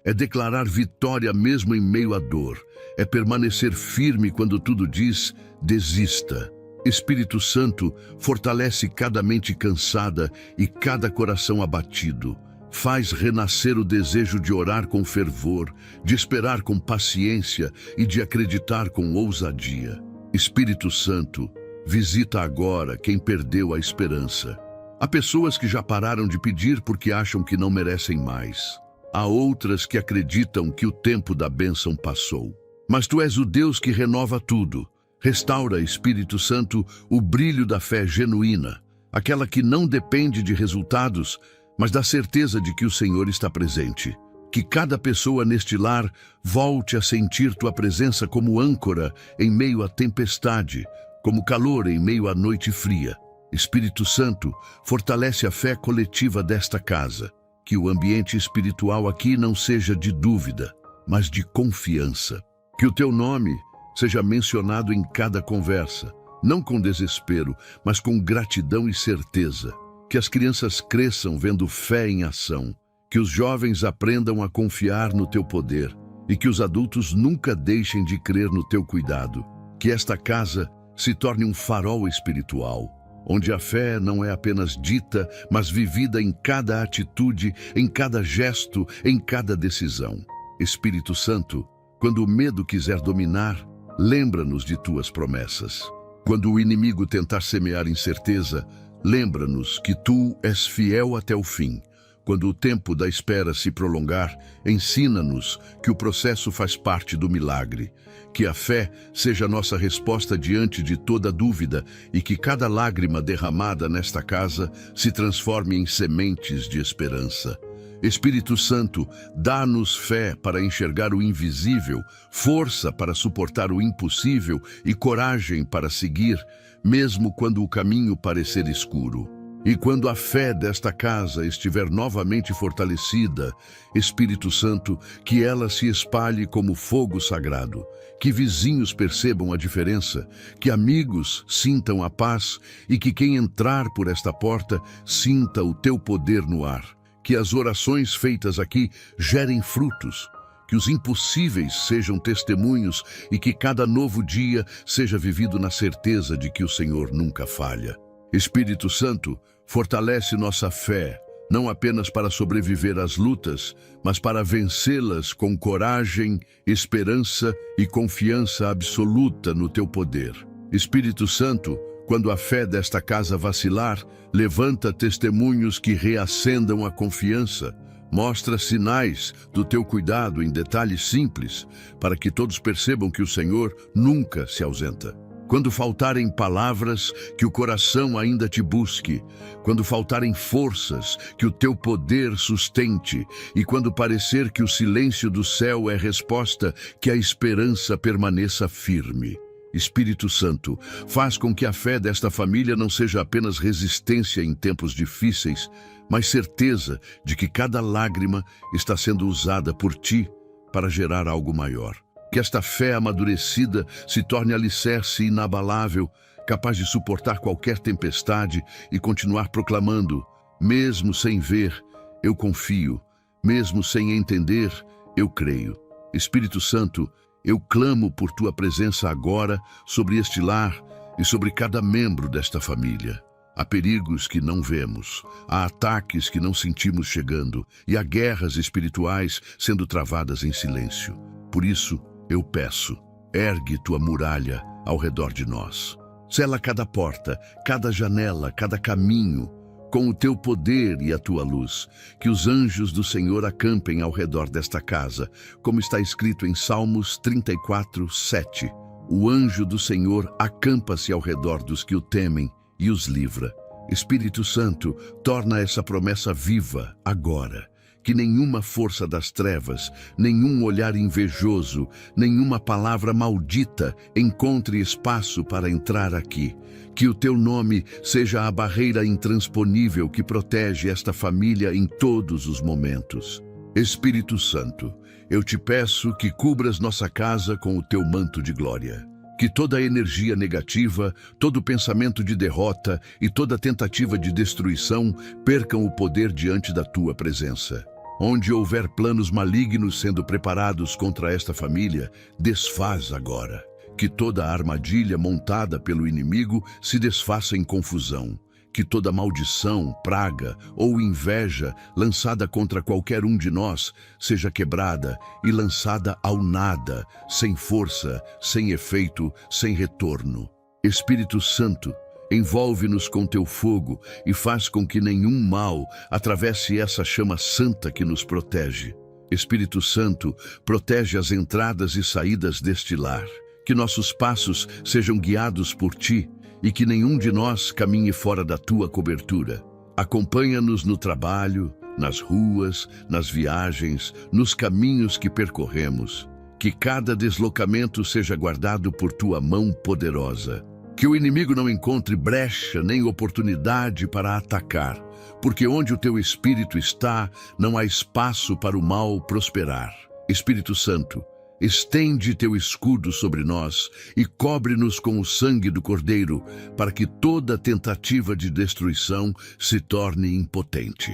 é declarar vitória mesmo em meio à dor, é permanecer firme quando tudo diz desista. Espírito Santo, fortalece cada mente cansada e cada coração abatido. Faz renascer o desejo de orar com fervor, de esperar com paciência e de acreditar com ousadia. Espírito Santo, visita agora quem perdeu a esperança. Há pessoas que já pararam de pedir porque acham que não merecem mais. Há outras que acreditam que o tempo da bênção passou. Mas tu és o Deus que renova tudo. Restaura, Espírito Santo, o brilho da fé genuína, aquela que não depende de resultados, mas da certeza de que o Senhor está presente. Que cada pessoa neste lar volte a sentir tua presença como âncora em meio à tempestade, como calor em meio à noite fria. Espírito Santo, fortalece a fé coletiva desta casa. Que o ambiente espiritual aqui não seja de dúvida, mas de confiança. Que o teu nome seja mencionado em cada conversa, não com desespero, mas com gratidão e certeza. Que as crianças cresçam vendo fé em ação. Que os jovens aprendam a confiar no teu poder e que os adultos nunca deixem de crer no teu cuidado. Que esta casa se torne um farol espiritual, onde a fé não é apenas dita, mas vivida em cada atitude, em cada gesto, em cada decisão. Espírito Santo, quando o medo quiser dominar, lembra-nos de tuas promessas. Quando o inimigo tentar semear incerteza, lembra-nos que tu és fiel até o fim. Quando o tempo da espera se prolongar, ensina-nos que o processo faz parte do milagre. Que a fé seja nossa resposta diante de toda dúvida e que cada lágrima derramada nesta casa se transforme em sementes de esperança. Espírito Santo, dá-nos fé para enxergar o invisível, força para suportar o impossível e coragem para seguir, mesmo quando o caminho parecer escuro. E quando a fé desta casa estiver novamente fortalecida, Espírito Santo, que ela se espalhe como fogo sagrado, que vizinhos percebam a diferença, que amigos sintam a paz e que quem entrar por esta porta sinta o teu poder no ar. Que as orações feitas aqui gerem frutos, que os impossíveis sejam testemunhos e que cada novo dia seja vivido na certeza de que o Senhor nunca falha. Espírito Santo, fortalece nossa fé, não apenas para sobreviver às lutas, mas para vencê-las com coragem, esperança e confiança absoluta no teu poder. Espírito Santo, quando a fé desta casa vacilar, levanta testemunhos que reacendam a confiança. Mostra sinais do teu cuidado em detalhes simples, para que todos percebam que o Senhor nunca se ausenta. Quando faltarem palavras, que o coração ainda te busque. Quando faltarem forças, que o teu poder sustente. E quando parecer que o silêncio do céu é resposta, que a esperança permaneça firme. Espírito Santo, faz com que a fé desta família não seja apenas resistência em tempos difíceis, mas certeza de que cada lágrima está sendo usada por ti para gerar algo maior. Que esta fé amadurecida se torne alicerce inabalável, capaz de suportar qualquer tempestade e continuar proclamando: mesmo sem ver, eu confio, mesmo sem entender, eu creio. Espírito Santo, eu clamo por tua presença agora sobre este lar e sobre cada membro desta família. Há perigos que não vemos, há ataques que não sentimos chegando e há guerras espirituais sendo travadas em silêncio. Por isso, eu peço, ergue tua muralha ao redor de nós. Sela cada porta, cada janela, cada caminho, com o teu poder e a tua luz. Que os anjos do Senhor acampem ao redor desta casa, como está escrito em Salmos 34, 7. O anjo do Senhor acampa-se ao redor dos que o temem e os livra. Espírito Santo, torna essa promessa viva agora. que nenhuma força das trevas, nenhum olhar invejoso, nenhuma palavra maldita encontre espaço para entrar aqui. Que o teu nome seja a barreira intransponível que protege esta família em todos os momentos. Espírito Santo, eu te peço que cubras nossa casa com o teu manto de glória. Que toda energia negativa, todo pensamento de derrota e toda tentativa de destruição percam o poder diante da tua presença. Onde houver planos malignos sendo preparados contra esta família, desfaz agora. Que toda armadilha montada pelo inimigo se desfaça em confusão. Que toda maldição, praga ou inveja lançada contra qualquer um de nós seja quebrada e lançada ao nada, sem força, sem efeito, sem retorno. Espírito Santo, envolve-nos com teu fogo e faz com que nenhum mal atravesse essa chama santa que nos protege. Espírito Santo, protege as entradas e saídas deste lar. Que nossos passos sejam guiados por ti e que nenhum de nós caminhe fora da tua cobertura. Acompanha-nos no trabalho, nas ruas, nas viagens, nos caminhos que percorremos. Que cada deslocamento seja guardado por tua mão poderosa. Que o inimigo não encontre brecha nem oportunidade para atacar, porque onde o teu Espírito está, não há espaço para o mal prosperar. Espírito Santo, estende teu escudo sobre nós e cobre-nos com o sangue do Cordeiro, para que toda tentativa de destruição se torne impotente.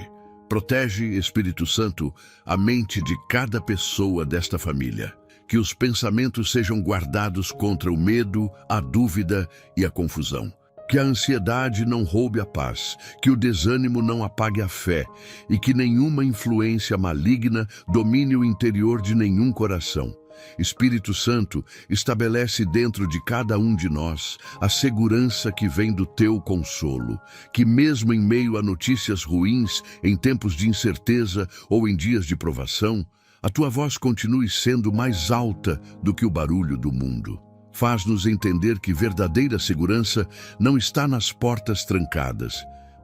Protege, Espírito Santo, a mente de cada pessoa desta família. Que os pensamentos sejam guardados contra o medo, a dúvida e a confusão. Que a ansiedade não roube a paz, que o desânimo não apague a fé e que nenhuma influência maligna domine o interior de nenhum coração. Espírito Santo, estabelece dentro de cada um de nós a segurança que vem do teu consolo, que mesmo em meio a notícias ruins, em tempos de incerteza ou em dias de provação, a tua voz continue sendo mais alta do que o barulho do mundo. Faz-nos entender que verdadeira segurança não está nas portas trancadas,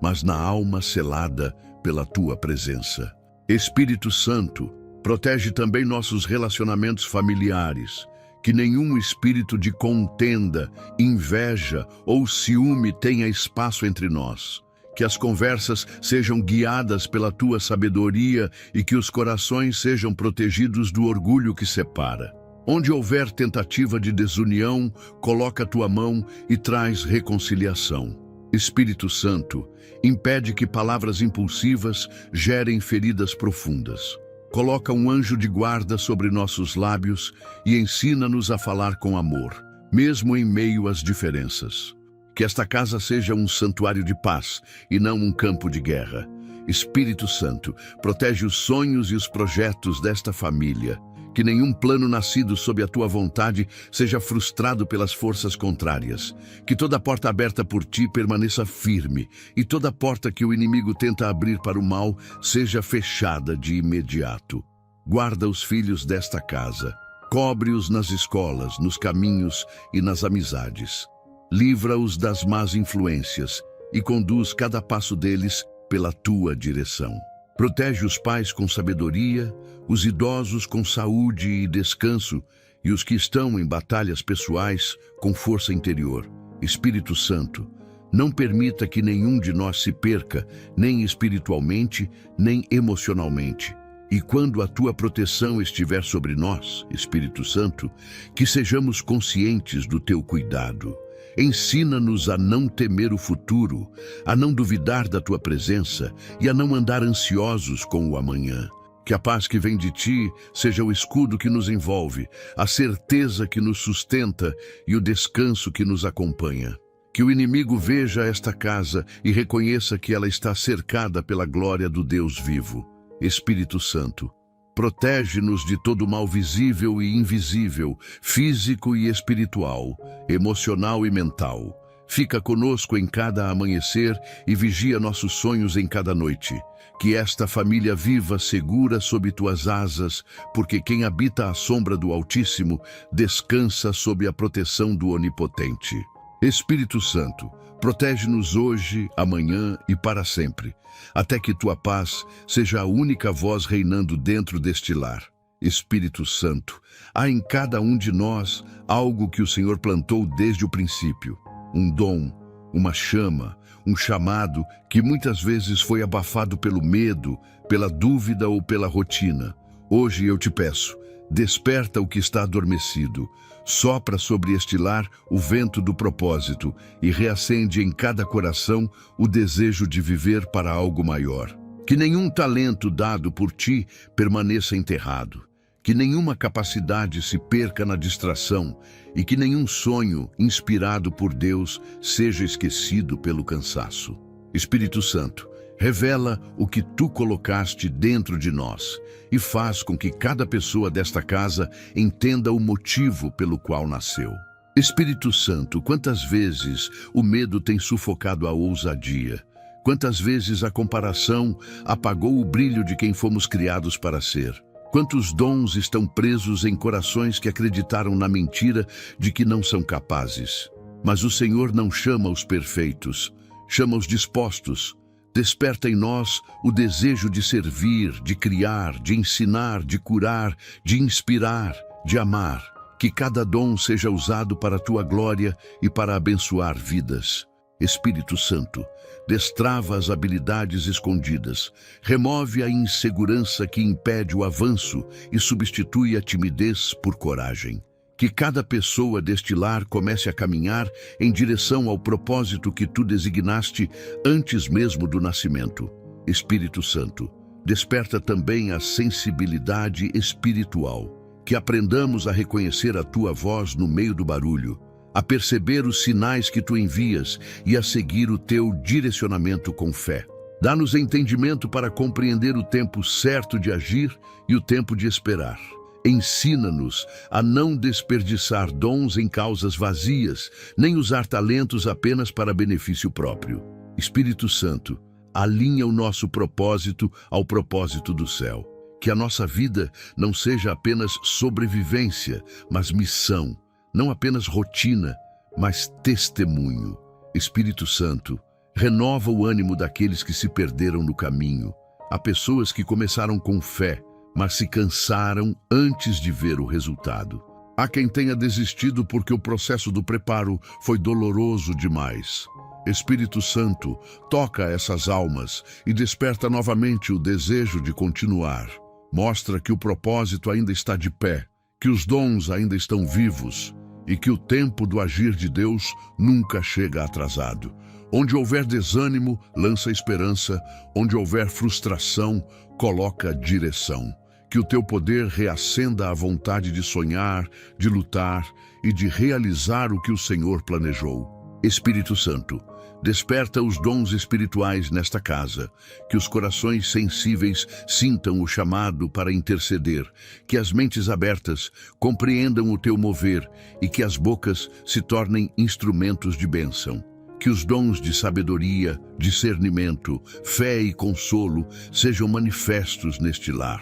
mas na alma selada pela tua presença. Espírito Santo, protege também nossos relacionamentos familiares, que nenhum espírito de contenda, inveja ou ciúme tenha espaço entre nós. Que as conversas sejam guiadas pela tua sabedoria e que os corações sejam protegidos do orgulho que separa. Onde houver tentativa de desunião, coloca a tua mão e traz reconciliação. Espírito Santo, impede que palavras impulsivas gerem feridas profundas. Coloca um anjo de guarda sobre nossos lábios e ensina-nos a falar com amor, mesmo em meio às diferenças. Que esta casa seja um santuário de paz e não um campo de guerra. Espírito Santo, protege os sonhos e os projetos desta família. Que nenhum plano nascido sob a tua vontade seja frustrado pelas forças contrárias. Que toda porta aberta por ti permaneça firme e toda porta que o inimigo tenta abrir para o mal seja fechada de imediato. Guarda os filhos desta casa. Cobre-os nas escolas, nos caminhos e nas amizades. Livra-os das más influências e conduz cada passo deles pela tua direção. Protege os pais com sabedoria, os idosos com saúde e descanso e os que estão em batalhas pessoais com força interior. Espírito Santo, não permita que nenhum de nós se perca, nem espiritualmente, nem emocionalmente. E quando a tua proteção estiver sobre nós, Espírito Santo, que sejamos conscientes do teu cuidado. Ensina-nos a não temer o futuro, a não duvidar da tua presença e a não andar ansiosos com o amanhã. Que a paz que vem de ti seja o escudo que nos envolve, a certeza que nos sustenta e o descanso que nos acompanha. Que o inimigo veja esta casa e reconheça que ela está cercada pela glória do Deus vivo. Espírito Santo, protege-nos de todo mal visível e invisível, físico e espiritual, emocional e mental. Fica conosco em cada amanhecer e vigia nossos sonhos em cada noite. Que esta família viva segura sob tuas asas, porque quem habita à sombra do Altíssimo descansa sob a proteção do Onipotente. Espírito Santo, protege-nos hoje, amanhã e para sempre, até que tua paz seja a única voz reinando dentro deste lar. Espírito Santo, há em cada um de nós algo que o Senhor plantou desde o princípio. Um dom, uma chama, um chamado que muitas vezes foi abafado pelo medo, pela dúvida ou pela rotina. Hoje eu te peço, desperta o que está adormecido, sopra sobre este lar o vento do propósito e reacende em cada coração o desejo de viver para algo maior. Que nenhum talento dado por ti permaneça enterrado. Que nenhuma capacidade se perca na distração e que nenhum sonho inspirado por Deus seja esquecido pelo cansaço. Espírito Santo, revela o que tu colocaste dentro de nós e faz com que cada pessoa desta casa entenda o motivo pelo qual nasceu. Espírito Santo, quantas vezes o medo tem sufocado a ousadia? Quantas vezes a comparação apagou o brilho de quem fomos criados para ser? Quantos dons estão presos em corações que acreditaram na mentira de que não são capazes? Mas o Senhor não chama os perfeitos, chama os dispostos. Desperta em nós o desejo de servir, de criar, de ensinar, de curar, de inspirar, de amar. Que cada dom seja usado para a tua glória e para abençoar vidas. Espírito Santo, destrava as habilidades escondidas, remove a insegurança que impede o avanço e substitui a timidez por coragem. Que cada pessoa deste lar comece a caminhar em direção ao propósito que tu designaste antes mesmo do nascimento. Espírito Santo, desperta também a sensibilidade espiritual, que aprendamos a reconhecer a tua voz no meio do barulho, a perceber os sinais que tu envias e a seguir o teu direcionamento com fé. Dá-nos entendimento para compreender o tempo certo de agir e o tempo de esperar. Ensina-nos a não desperdiçar dons em causas vazias, nem usar talentos apenas para benefício próprio. Espírito Santo, alinha o nosso propósito ao propósito do céu. Que a nossa vida não seja apenas sobrevivência, mas missão. Não apenas rotina, mas testemunho. Espírito Santo, renova o ânimo daqueles que se perderam no caminho. Há pessoas que começaram com fé, mas se cansaram antes de ver o resultado. Há quem tenha desistido porque o processo do preparo foi doloroso demais. Espírito Santo, toca essas almas e desperta novamente o desejo de continuar. Mostra que o propósito ainda está de pé, que os dons ainda estão vivos e que o tempo do agir de Deus nunca chega atrasado. Onde houver desânimo, lança esperança. Onde houver frustração, coloca direção. Que o teu poder reacenda a vontade de sonhar, de lutar e de realizar o que o Senhor planejou. Espírito Santo, desperta os dons espirituais nesta casa, que os corações sensíveis sintam o chamado para interceder, que as mentes abertas compreendam o teu mover e que as bocas se tornem instrumentos de bênção. Que os dons de sabedoria, discernimento, fé e consolo sejam manifestos neste lar,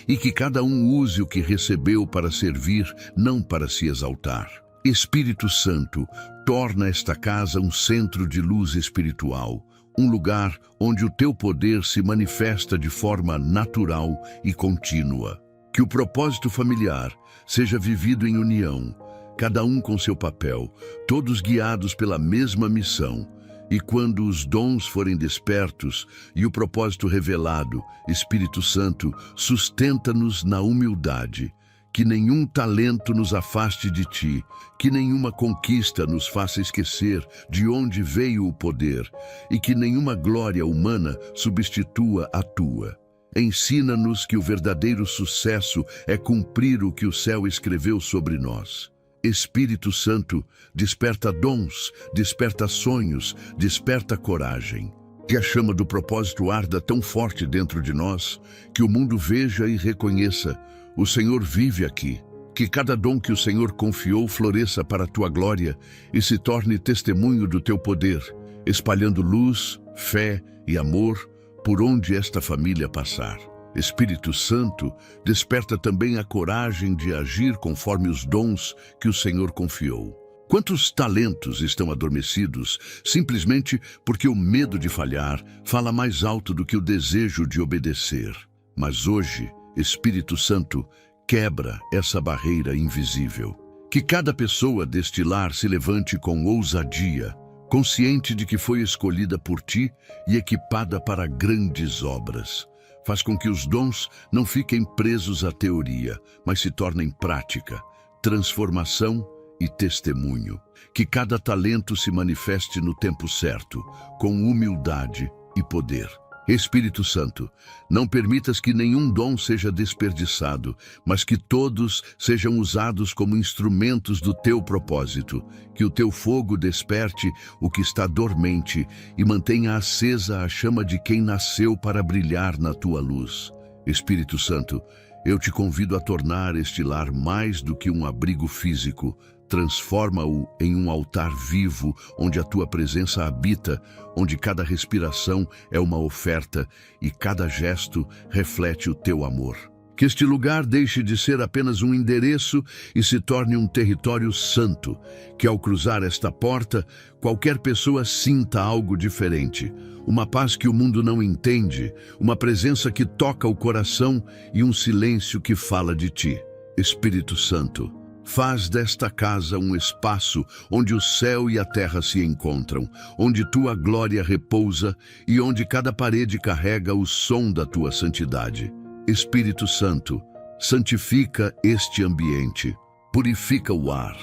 e que cada um use o que recebeu para servir, não para se exaltar. Espírito Santo, torna esta casa um centro de luz espiritual, um lugar onde o teu poder se manifesta de forma natural e contínua. Que o propósito familiar seja vivido em união, cada um com seu papel, todos guiados pela mesma missão. E quando os dons forem despertos e o propósito revelado, Espírito Santo, sustenta-nos na humildade. Que nenhum talento nos afaste de ti, que nenhuma conquista nos faça esquecer de onde veio o poder, e que nenhuma glória humana substitua a tua. Ensina-nos que o verdadeiro sucesso é cumprir o que o céu escreveu sobre nós. Espírito Santo, desperta dons, desperta sonhos, desperta coragem. Que a chama do propósito arda tão forte dentro de nós, que o mundo veja e reconheça: o Senhor vive aqui. Que cada dom que o Senhor confiou floresça para a tua glória e se torne testemunho do teu poder, espalhando luz, fé e amor por onde esta família passar. Espírito Santo, desperta também a coragem de agir conforme os dons que o Senhor confiou. Quantos talentos estão adormecidos simplesmente porque o medo de falhar fala mais alto do que o desejo de obedecer? Mas hoje, Espírito Santo, quebra essa barreira invisível. Que cada pessoa deste lar se levante com ousadia, consciente de que foi escolhida por ti e equipada para grandes obras. Faz com que os dons não fiquem presos à teoria, mas se tornem prática, transformação e testemunho. Que cada talento se manifeste no tempo certo, com humildade e poder. Espírito Santo, não permitas que nenhum dom seja desperdiçado, mas que todos sejam usados como instrumentos do teu propósito. Que o teu fogo desperte o que está dormente e mantenha acesa a chama de quem nasceu para brilhar na tua luz. Espírito Santo, eu te convido a tornar este lar mais do que um abrigo físico. Transforma-o em um altar vivo, onde a tua presença habita, onde cada respiração é uma oferta e cada gesto reflete o teu amor. Que este lugar deixe de ser apenas um endereço e se torne um território santo. Que ao cruzar esta porta, qualquer pessoa sinta algo diferente. Uma paz que o mundo não entende, uma presença que toca o coração e um silêncio que fala de ti. Espírito Santo, faz desta casa um espaço onde o céu e a terra se encontram, onde tua glória repousa e onde cada parede carrega o som da tua santidade. Espírito Santo, santifica este ambiente, purifica o ar,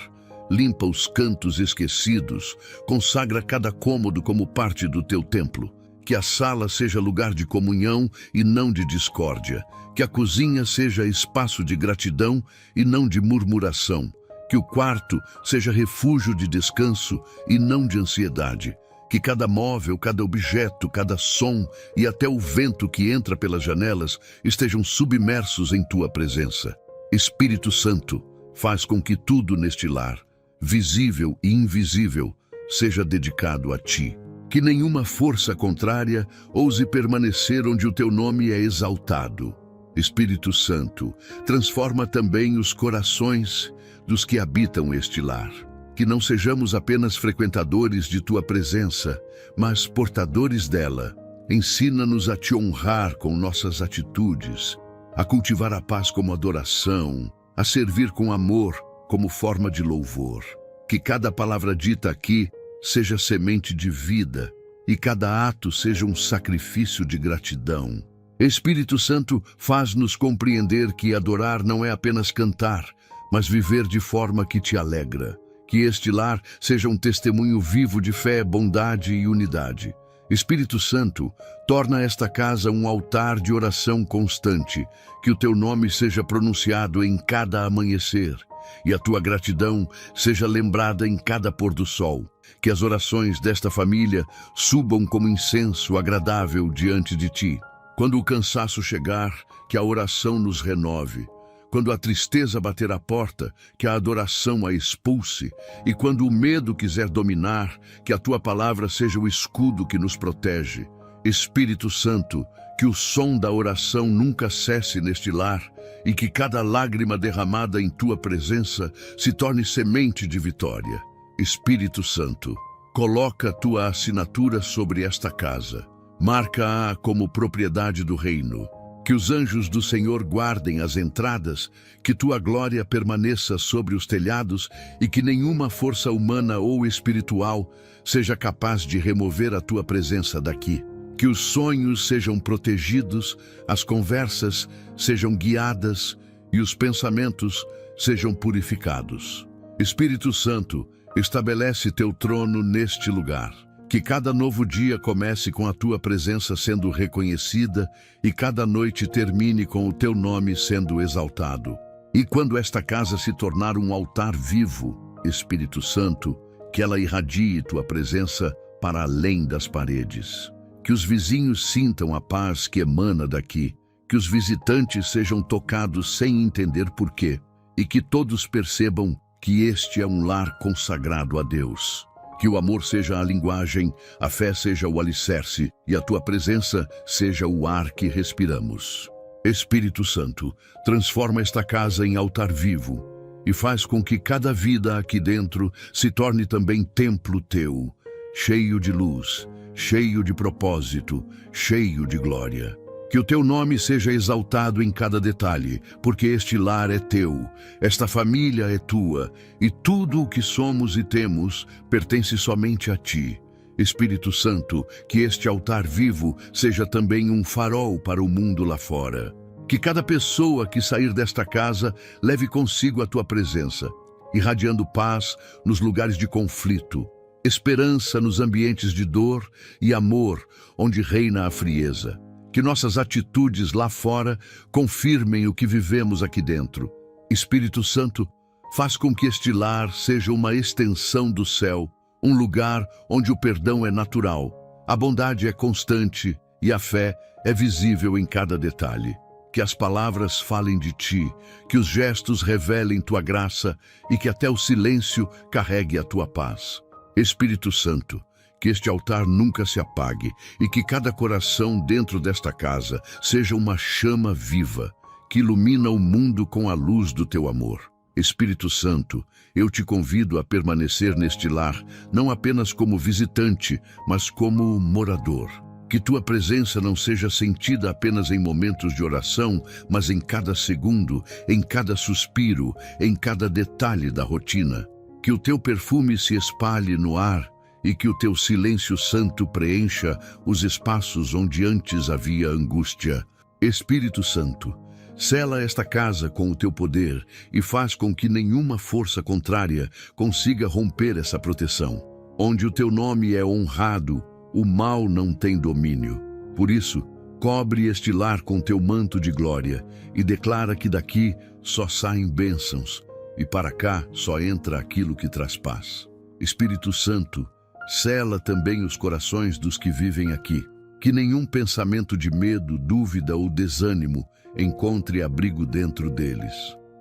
limpa os cantos esquecidos, consagra cada cômodo como parte do teu templo. Que a sala seja lugar de comunhão e não de discórdia. Que a cozinha seja espaço de gratidão e não de murmuração. Que o quarto seja refúgio de descanso e não de ansiedade. Que cada móvel, cada objeto, cada som e até o vento que entra pelas janelas estejam submersos em tua presença. Espírito Santo, faz com que tudo neste lar, visível e invisível, seja dedicado a ti. Que nenhuma força contrária ouse permanecer onde o teu nome é exaltado. Espírito Santo, transforma também os corações dos que habitam este lar. Que não sejamos apenas frequentadores de tua presença, mas portadores dela. Ensina-nos a te honrar com nossas atitudes, a cultivar a paz como adoração, a servir com amor como forma de louvor. Que cada palavra dita aqui seja semente de vida e cada ato seja um sacrifício de gratidão. Espírito Santo, faz-nos compreender que adorar não é apenas cantar, mas viver de forma que te alegra. Que este lar seja um testemunho vivo de fé, bondade e unidade. Espírito Santo, torna esta casa um altar de oração constante. Que o teu nome seja pronunciado em cada amanhecer e a tua gratidão seja lembrada em cada pôr do sol. Que as orações desta família subam como incenso agradável diante de ti. Quando o cansaço chegar, que a oração nos renove. Quando a tristeza bater à porta, que a adoração a expulse. E quando o medo quiser dominar, que a tua palavra seja o escudo que nos protege. Espírito Santo, que o som da oração nunca cesse neste lar e que cada lágrima derramada em tua presença se torne semente de vitória. Espírito Santo, coloca tua assinatura sobre esta casa. Marca-a como propriedade do reino. Que os anjos do Senhor guardem as entradas, que tua glória permaneça sobre os telhados e que nenhuma força humana ou espiritual seja capaz de remover a tua presença daqui. Que os sonhos sejam protegidos, as conversas sejam guiadas e os pensamentos sejam purificados. Espírito Santo, estabelece teu trono neste lugar. Que cada novo dia comece com a tua presença sendo reconhecida e cada noite termine com o teu nome sendo exaltado. E quando esta casa se tornar um altar vivo, Espírito Santo, que ela irradie tua presença para além das paredes. Que os vizinhos sintam a paz que emana daqui, que os visitantes sejam tocados sem entender porquê e que todos percebam que este é um lar consagrado a Deus. Que o amor seja a linguagem, a fé seja o alicerce e a tua presença seja o ar que respiramos. Espírito Santo, transforma esta casa em altar vivo e faz com que cada vida aqui dentro se torne também templo teu, cheio de luz, cheio de propósito, cheio de glória. Que o teu nome seja exaltado em cada detalhe, porque este lar é teu, esta família é tua, e tudo o que somos e temos pertence somente a ti. Espírito Santo, que este altar vivo seja também um farol para o mundo lá fora. Que cada pessoa que sair desta casa leve consigo a tua presença, irradiando paz nos lugares de conflito, esperança nos ambientes de dor e amor onde reina a frieza. Que nossas atitudes lá fora confirmem o que vivemos aqui dentro. Espírito Santo, faz com que este lar seja uma extensão do céu, um lugar onde o perdão é natural, a bondade é constante e a fé é visível em cada detalhe. Que as palavras falem de ti, que os gestos revelem tua graça e que até o silêncio carregue a tua paz. Espírito Santo, que este altar nunca se apague e que cada coração dentro desta casa seja uma chama viva, que ilumina o mundo com a luz do teu amor. Espírito Santo, eu te convido a permanecer neste lar, não apenas como visitante, mas como morador. Que tua presença não seja sentida apenas em momentos de oração, mas em cada segundo, em cada suspiro, em cada detalhe da rotina. Que o teu perfume se espalhe no ar, e que o teu silêncio santo preencha os espaços onde antes havia angústia. Espírito Santo, sela esta casa com o teu poder e faz com que nenhuma força contrária consiga romper essa proteção. Onde o teu nome é honrado, o mal não tem domínio. Por isso, cobre este lar com teu manto de glória e declara que daqui só saem bênçãos e para cá só entra aquilo que traz paz. Espírito Santo, sela também os corações dos que vivem aqui. Que nenhum pensamento de medo, dúvida ou desânimo encontre abrigo dentro deles.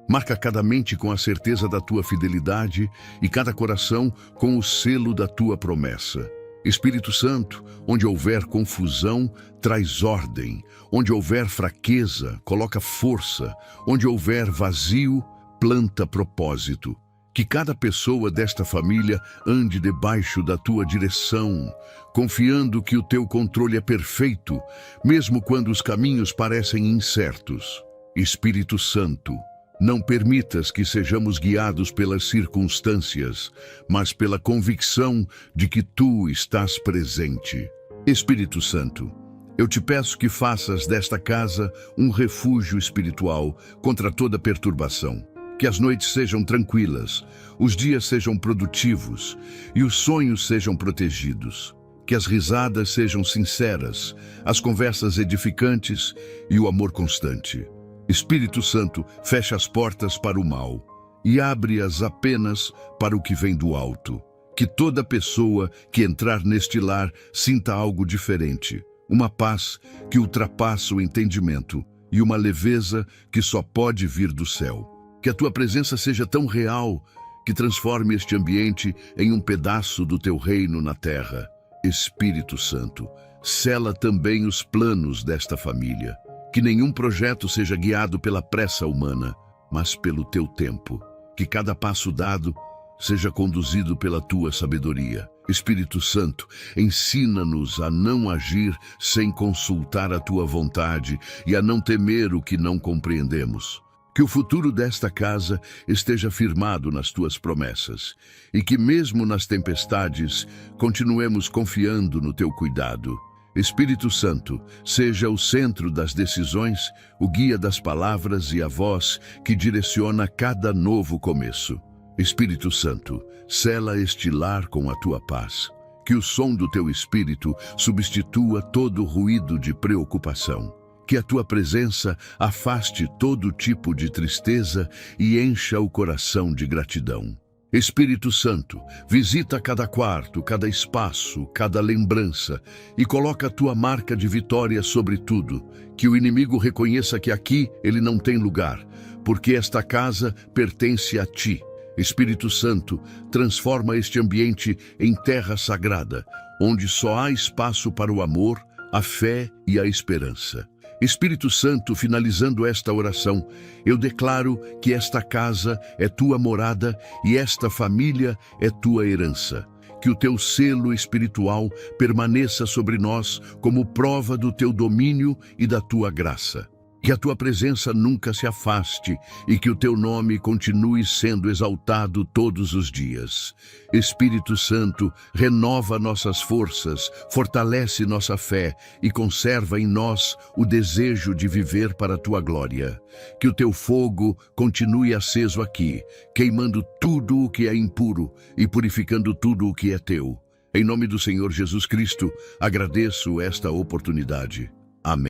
Marca cada mente com a certeza da tua fidelidade e cada coração com o selo da tua promessa. Espírito Santo, onde houver confusão, traz ordem. Onde houver fraqueza, coloca força. Onde houver vazio, planta propósito. Que cada pessoa desta família ande debaixo da tua direção, confiando que o teu controle é perfeito, mesmo quando os caminhos parecem incertos. Espírito Santo, não permitas que sejamos guiados pelas circunstâncias, mas pela convicção de que tu estás presente. Espírito Santo, eu te peço que faças desta casa um refúgio espiritual contra toda perturbação. Que as noites sejam tranquilas, os dias sejam produtivos e os sonhos sejam protegidos. Que as risadas sejam sinceras, as conversas edificantes e o amor constante. Espírito Santo, fecha as portas para o mal e abre-as apenas para o que vem do alto. Que toda pessoa que entrar neste lar sinta algo diferente, uma paz que ultrapassa o entendimento e uma leveza que só pode vir do céu. Que a tua presença seja tão real que transforme este ambiente em um pedaço do teu reino na terra. Espírito Santo, sela também os planos desta família. Que nenhum projeto seja guiado pela pressa humana, mas pelo teu tempo. Que cada passo dado seja conduzido pela tua sabedoria. Espírito Santo, ensina-nos a não agir sem consultar a tua vontade e a não temer o que não compreendemos. Que o futuro desta casa esteja firmado nas tuas promessas e que mesmo nas tempestades continuemos confiando no teu cuidado. Espírito Santo, seja o centro das decisões, o guia das palavras e a voz que direciona cada novo começo. Espírito Santo, sela este lar com a tua paz. Que o som do teu espírito substitua todo o ruído de preocupação. Que a tua presença afaste todo tipo de tristeza e encha o coração de gratidão. Espírito Santo, visita cada quarto, cada espaço, cada lembrança e coloca a tua marca de vitória sobre tudo. Que o inimigo reconheça que aqui ele não tem lugar, porque esta casa pertence a ti. Espírito Santo, transforma este ambiente em terra sagrada, onde só há espaço para o amor, a fé e a esperança. Espírito Santo, finalizando esta oração, eu declaro que esta casa é tua morada e esta família é tua herança. Que o teu selo espiritual permaneça sobre nós como prova do teu domínio e da tua graça. Que a tua presença nunca se afaste e que o teu nome continue sendo exaltado todos os dias. Espírito Santo, renova nossas forças, fortalece nossa fé e conserva em nós o desejo de viver para a tua glória. Que o teu fogo continue aceso aqui, queimando tudo o que é impuro e purificando tudo o que é teu. Em nome do Senhor Jesus Cristo, agradeço esta oportunidade. Amém.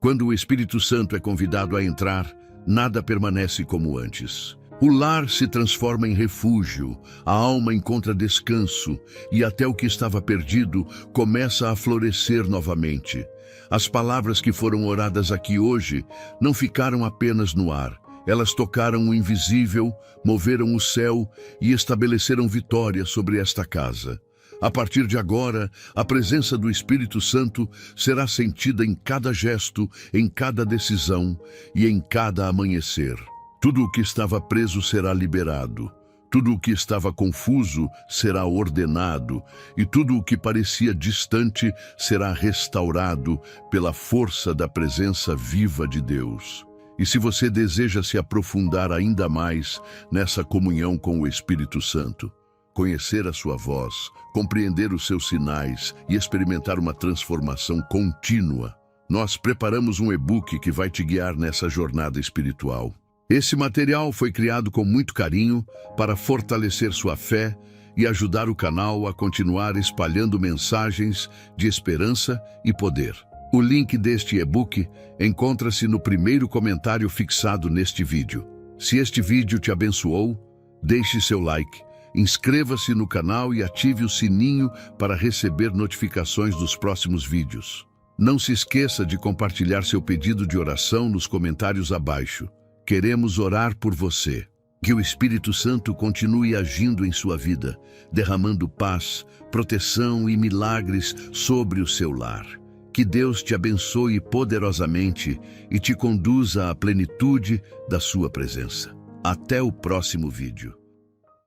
Quando o Espírito Santo é convidado a entrar, nada permanece como antes. O lar se transforma em refúgio, a alma encontra descanso e até o que estava perdido começa a florescer novamente. As palavras que foram oradas aqui hoje não ficaram apenas no ar. Elas tocaram o invisível, moveram o céu e estabeleceram vitória sobre esta casa. A partir de agora, a presença do Espírito Santo será sentida em cada gesto, em cada decisão e em cada amanhecer. Tudo o que estava preso será liberado. Tudo o que estava confuso será ordenado, e tudo o que parecia distante será restaurado pela força da presença viva de Deus. E se você deseja se aprofundar ainda mais nessa comunhão com o Espírito Santo, conhecer a sua voz, compreender os seus sinais e experimentar uma transformação contínua, nós preparamos um e-book que vai te guiar nessa jornada espiritual. Esse material foi criado com muito carinho para fortalecer sua fé e ajudar o canal a continuar espalhando mensagens de esperança e poder. O link deste e-book encontra-se no primeiro comentário fixado neste vídeo. Se este vídeo te abençoou, deixe seu like. Inscreva-se no canal e ative o sininho para receber notificações dos próximos vídeos. Não se esqueça de compartilhar seu pedido de oração nos comentários abaixo. Queremos orar por você. Que o Espírito Santo continue agindo em sua vida, derramando paz, proteção e milagres sobre o seu lar. Que Deus te abençoe poderosamente e te conduza à plenitude da sua presença. Até o próximo vídeo.